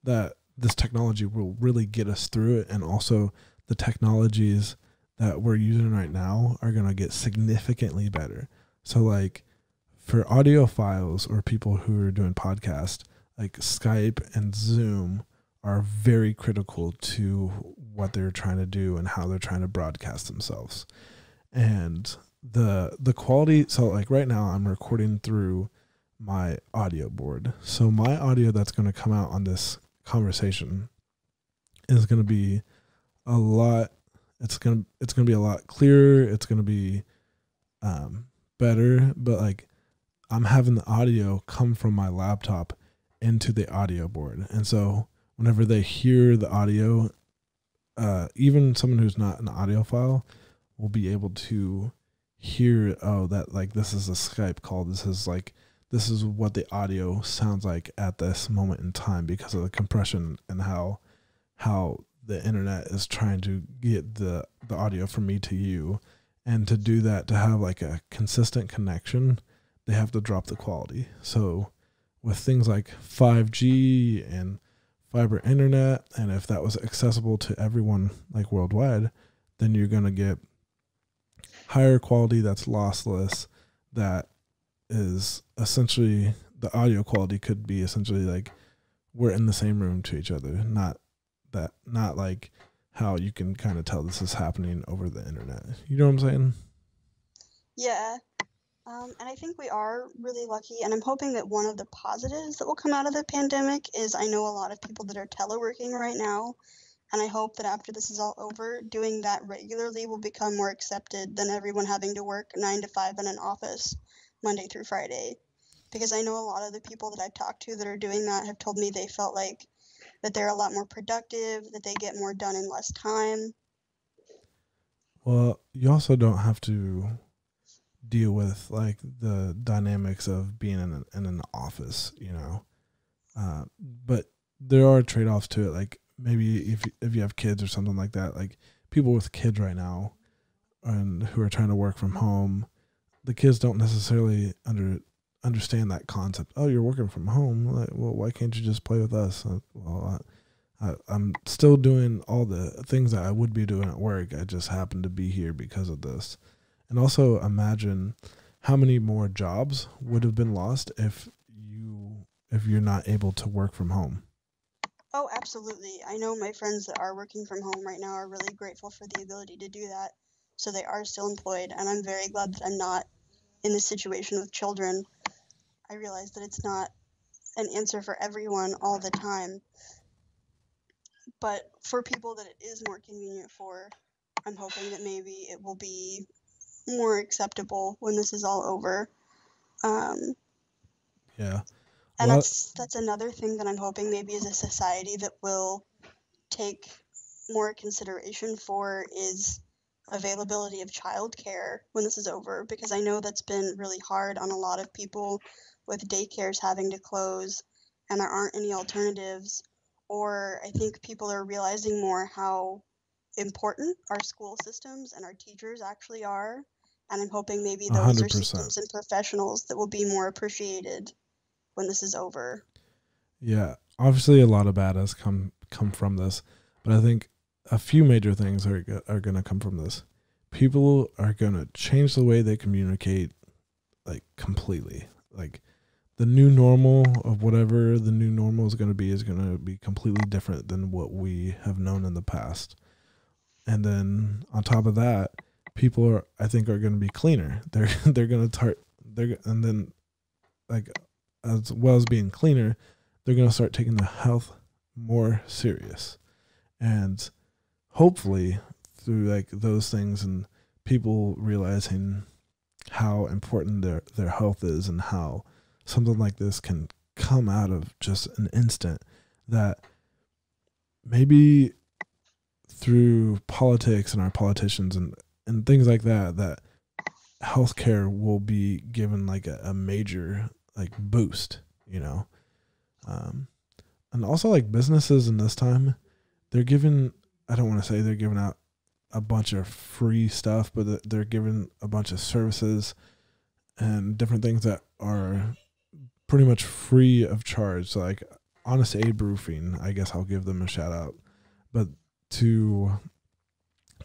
that this technology will really get us through it, and also the technologies that we're using right now are going to get significantly better. So like for audiophiles or people who are doing podcasts, like Skype and Zoom are very critical to what they're trying to do and how they're trying to broadcast themselves. And the quality, so like right now I'm recording through my audio board. So my audio that's going to come out on this conversation is going to be a lot it's gonna be a lot clearer. It's gonna be better. But like I'm having the audio come from my laptop into the audio board, and so whenever they hear the audio, even someone who's not an audiophile will be able to hear, oh, that like this is a Skype call. This is what the audio sounds like at this moment in time because of the compression and how the internet is trying to get the audio from me to you. And to do that, to have like a consistent connection, they have to drop the quality. So with things like 5G and fiber internet, and if that was accessible to everyone like worldwide, then you're going to get higher quality that's lossless, that is essentially, the audio quality could be essentially like we're in the same room to each other, not like how you can kind of tell this is happening over the internet. You know what I'm saying? Yeah. And I think we are really lucky, and I'm hoping that one of the positives that will come out of the pandemic is I know a lot of people that are teleworking right now, and I hope that after this is all over, doing that regularly will become more accepted than everyone having to work 9 to 5 in an office Monday through Friday. Because I know a lot of the people that I've talked to that are doing that have told me they felt like that they're a lot more productive, that they get more done in less time. Well, you also don't have to deal with like the dynamics of being in an office, you know. But there are trade-offs to it. Like maybe if you have kids or something like that, like people with kids right now and who are trying to work from home, the kids don't necessarily understand that concept. Oh, you're working from home. Like, well, why can't you just play with us? Well, I'm still doing all the things that I would be doing at work. I just happen to be here because of this. And also imagine how many more jobs would have been lost if you're not able to work from home. Oh, absolutely. I know my friends that are working from home right now are really grateful for the ability to do that. So they are still employed, and I'm very glad that I'm not in this situation with children. I realize that it's not an answer for everyone all the time, but for people that it is more convenient for, I'm hoping that maybe it will be more acceptable when this is all over. Yeah. And Well, that's another thing that I'm hoping maybe as a society that will take more consideration for is availability of childcare when this is over, because I know that's been really hard on a lot of people with daycares having to close and there aren't any alternatives. Or I think people are realizing more how important our school systems and our teachers actually are. And I'm hoping maybe those are 100%. systems and professionals that will be more appreciated when this is over. Yeah. Obviously, a lot of bad has come from this, but I think a few major things are going to come from this. People are going to change the way they communicate, like completely. Like the new normal of whatever the new normal is going to be completely different than what we have known in the past. And then on top of that, people I think are going to be cleaner. They're going to start and then like as well as being cleaner, they're going to start taking the health more serious. And hopefully through like those things and people realizing how important their health is and how something like this can come out of just an instant, that maybe through politics and our politicians and things like that healthcare will be given like a major like boost, you know. And also like businesses in this time, they're giving, I don't want to say they're giving out a bunch of free stuff, but they're giving a bunch of services and different things that are pretty much free of charge. So like Honest Abe Roofing, I guess I'll give them a shout out. But to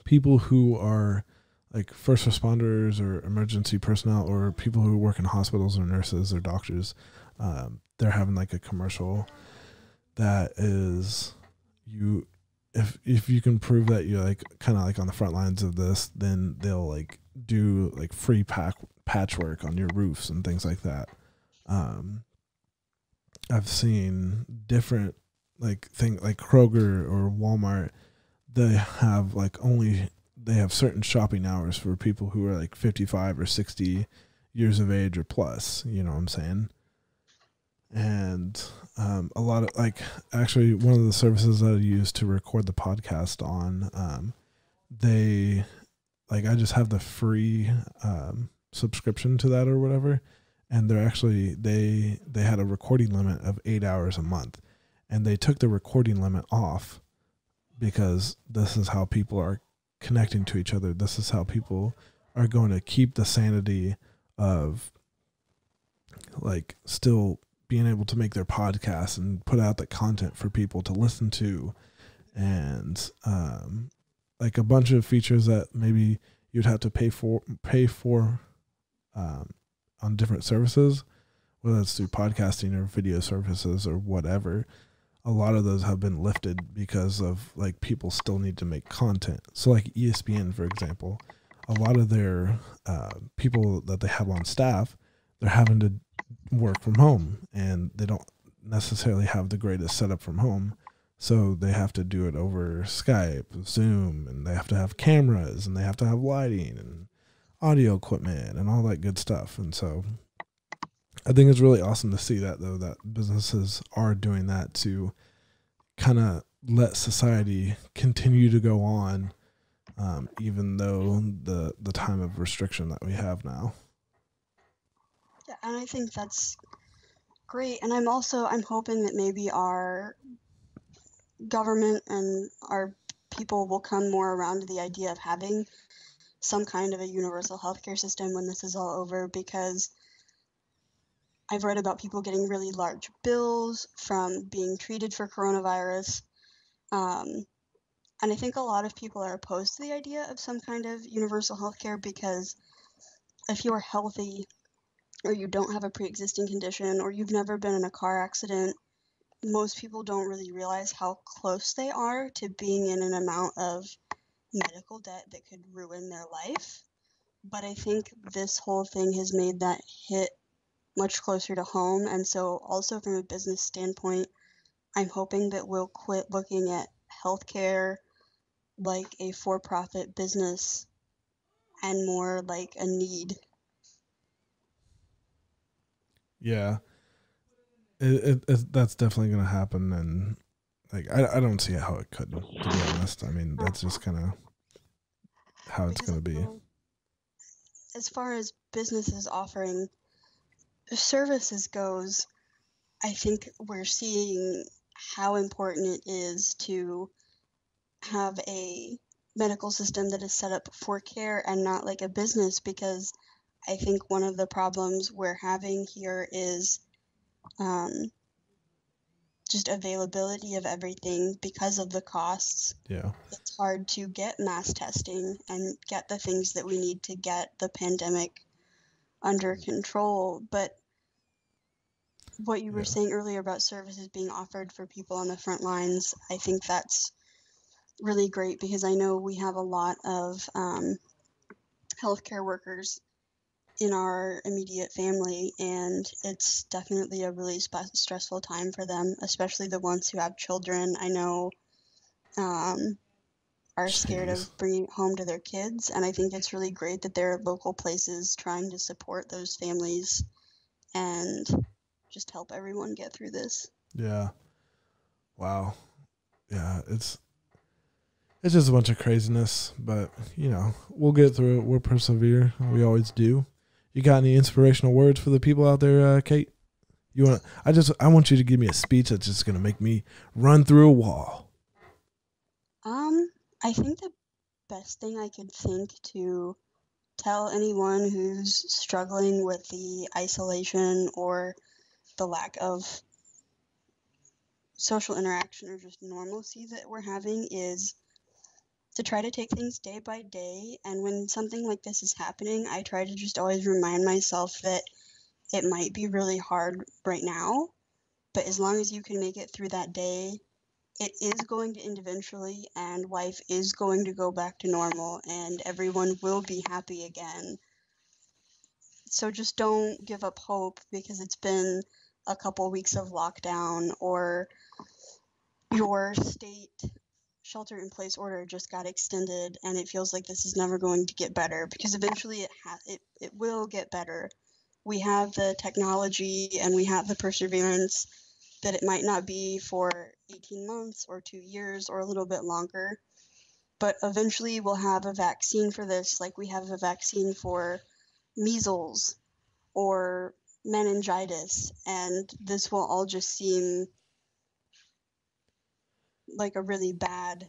people who are like first responders or emergency personnel or people who work in hospitals or nurses or doctors, they're having like a commercial that is if you can prove that you're like kind of like on the front lines of this, then they'll like do like free patchwork on your roofs and things like that. I've seen different like Kroger or Walmart, they have like only they have certain shopping hours for people who are like 55 or 60 years of age or plus, you know what I'm saying? And a lot of like, actually one of the services that I use to record the podcast on, they like, I just have the free subscription to that or whatever. And they're actually, they had a recording limit of 8 hours a month, and they took the recording limit off because this is how people are connecting to each other. This is how people are going to keep the sanity of like still being able to make their podcasts and put out the content for people to listen to. And like a bunch of features that maybe you'd have to pay for on different services, whether it's through podcasting or video services or whatever. A lot of those have been lifted because of like people still need to make content. So like ESPN, for example, a lot of their people that they have on staff, they're having to work from home, and they don't necessarily have the greatest setup from home. So they have to do it over Skype, Zoom, and they have to have cameras, and they have to have lighting and audio equipment and all that good stuff. And so I think it's really awesome to see that, though, that businesses are doing that to kind of let society continue to go on, even though the time of restriction that we have now. Yeah, and I think that's great. And I'm hoping that maybe our government and our people will come more around to the idea of having some kind of a universal healthcare system when this is all over, because I've read about people getting really large bills from being treated for coronavirus. And I think a lot of people are opposed to the idea of some kind of universal healthcare because if you're healthy or you don't have a pre-existing condition or you've never been in a car accident, most people don't really realize how close they are to being in an amount of medical debt that could ruin their life. But I think this whole thing has made that hit much closer to home. And so also from a business standpoint, I'm hoping that we'll quit looking at healthcare like a for-profit business and more like a need. Yeah, that's definitely going to happen. And like, I don't see how it couldn't, to be honest. I mean, that's just kind of how it's going to be. As far as businesses offering services goes, I think we're seeing how important it is to have a medical system that is set up for care and not like a business, because I think one of the problems we're having here is just availability of everything because of the costs. Yeah. It's hard to get mass testing and get the things that we need to get the pandemic under control. But what you were saying earlier about services being offered for people on the front lines, I think that's really great, because I know we have a lot of healthcare workers in our immediate family, and it's definitely a really stressful time for them, especially the ones who have children. I know are scared of bringing it home to their kids, and I think it's really great that there are local places trying to support those families and just help everyone get through this. Yeah. Wow. Yeah, it's just a bunch of craziness, but you know, we'll get through it. We'll persevere. We always do. You got any inspirational words for the people out there, Kate? I want you to give me a speech that's just going to make me run through a wall. I think the best thing I could think to tell anyone who's struggling with the isolation or the lack of social interaction or just normalcy that we're having is to try to take things day by day. And when something like this is happening, I try to just always remind myself that it might be really hard right now, but as long as you can make it through that day, it is going to end eventually, and life is going to go back to normal, and everyone will be happy again. So just don't give up hope, because it's been a couple weeks of lockdown, or your state shelter-in-place order just got extended, and it feels like this is never going to get better, because eventually it will get better. We have the technology and we have the perseverance that it might not be for 18 months or 2 years or a little bit longer, but eventually we'll have a vaccine for this, like we have a vaccine for measles or meningitis, and this will all just seem like a really bad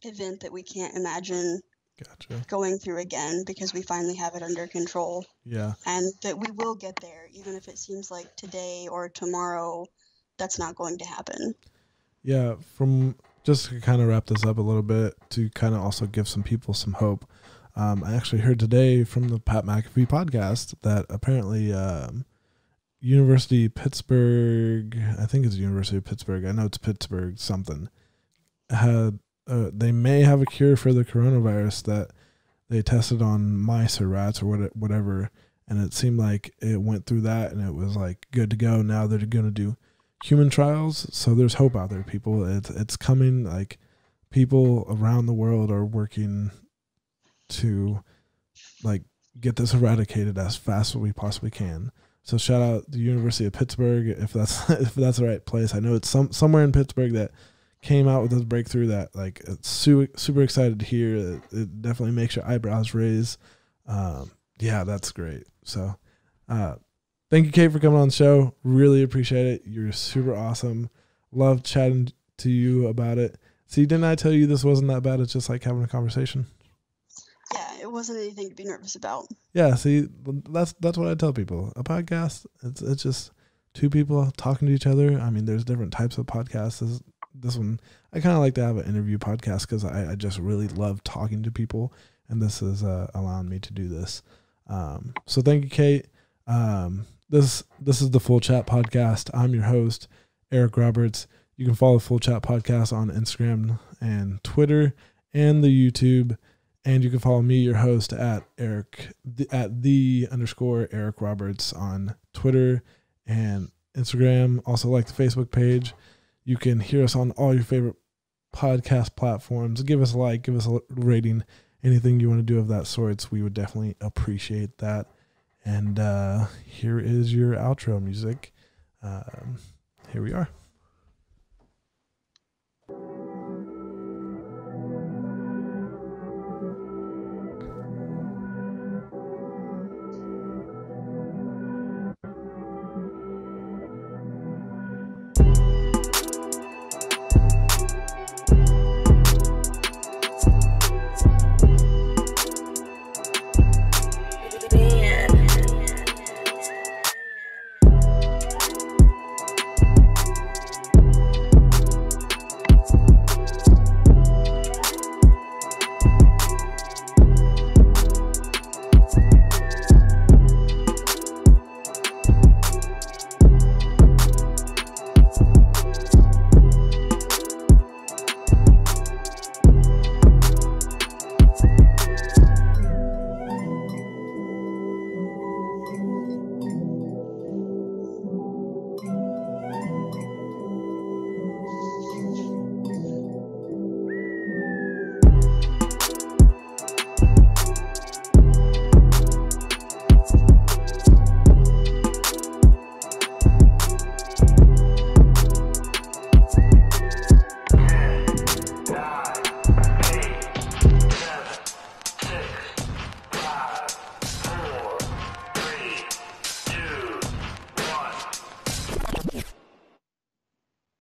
event that we can't imagine going through again, because we finally have it under control. Yeah. And that we will get there, even if it seems like today or tomorrow that's not going to happen. Yeah, from just to kind of wrap this up a little bit, to kind of also give some people some hope. I actually heard today from the Pat McAfee podcast that apparently University of Pittsburgh, I think it's University of Pittsburgh, I know it's Pittsburgh something, had they may have a cure for the coronavirus that they tested on mice or rats or whatever, and it seemed like it went through that and it was like good to go. Now they're going to do human trials, so there's hope out there, people. It's coming. Like, people around the world are working to like get this eradicated as fast as we possibly can. So shout out the University of Pittsburgh, if that's the right place. I know it's somewhere in Pittsburgh that came out with this breakthrough that, like, it's super excited to hear. It definitely makes your eyebrows raise. Yeah, that's great. So thank you, Kate, for coming on the show. Really appreciate it. You're super awesome. Love chatting to you about it. See, didn't I tell you this wasn't that bad? It's just like having a conversation. Yeah, it wasn't anything to be nervous about. Yeah, see, that's what I tell people. A podcast, it's just two people talking to each other. I mean, there's different types of podcasts. This one, I kind of like to have an interview podcast because I just really love talking to people, and this is allowing me to do this. So thank you, Kate. This is the Full Chat Podcast. I'm your host, Eric Roberts. You can follow Full Chat Podcast on Instagram and Twitter and the YouTube. And you can follow me, your host, at @the_Eric Roberts on Twitter and Instagram. Also like the Facebook page. You can hear us on all your favorite podcast platforms. Give us a like, give us a rating, anything you want to do of that sort. We would definitely appreciate that. And here is your outro music. Here we are.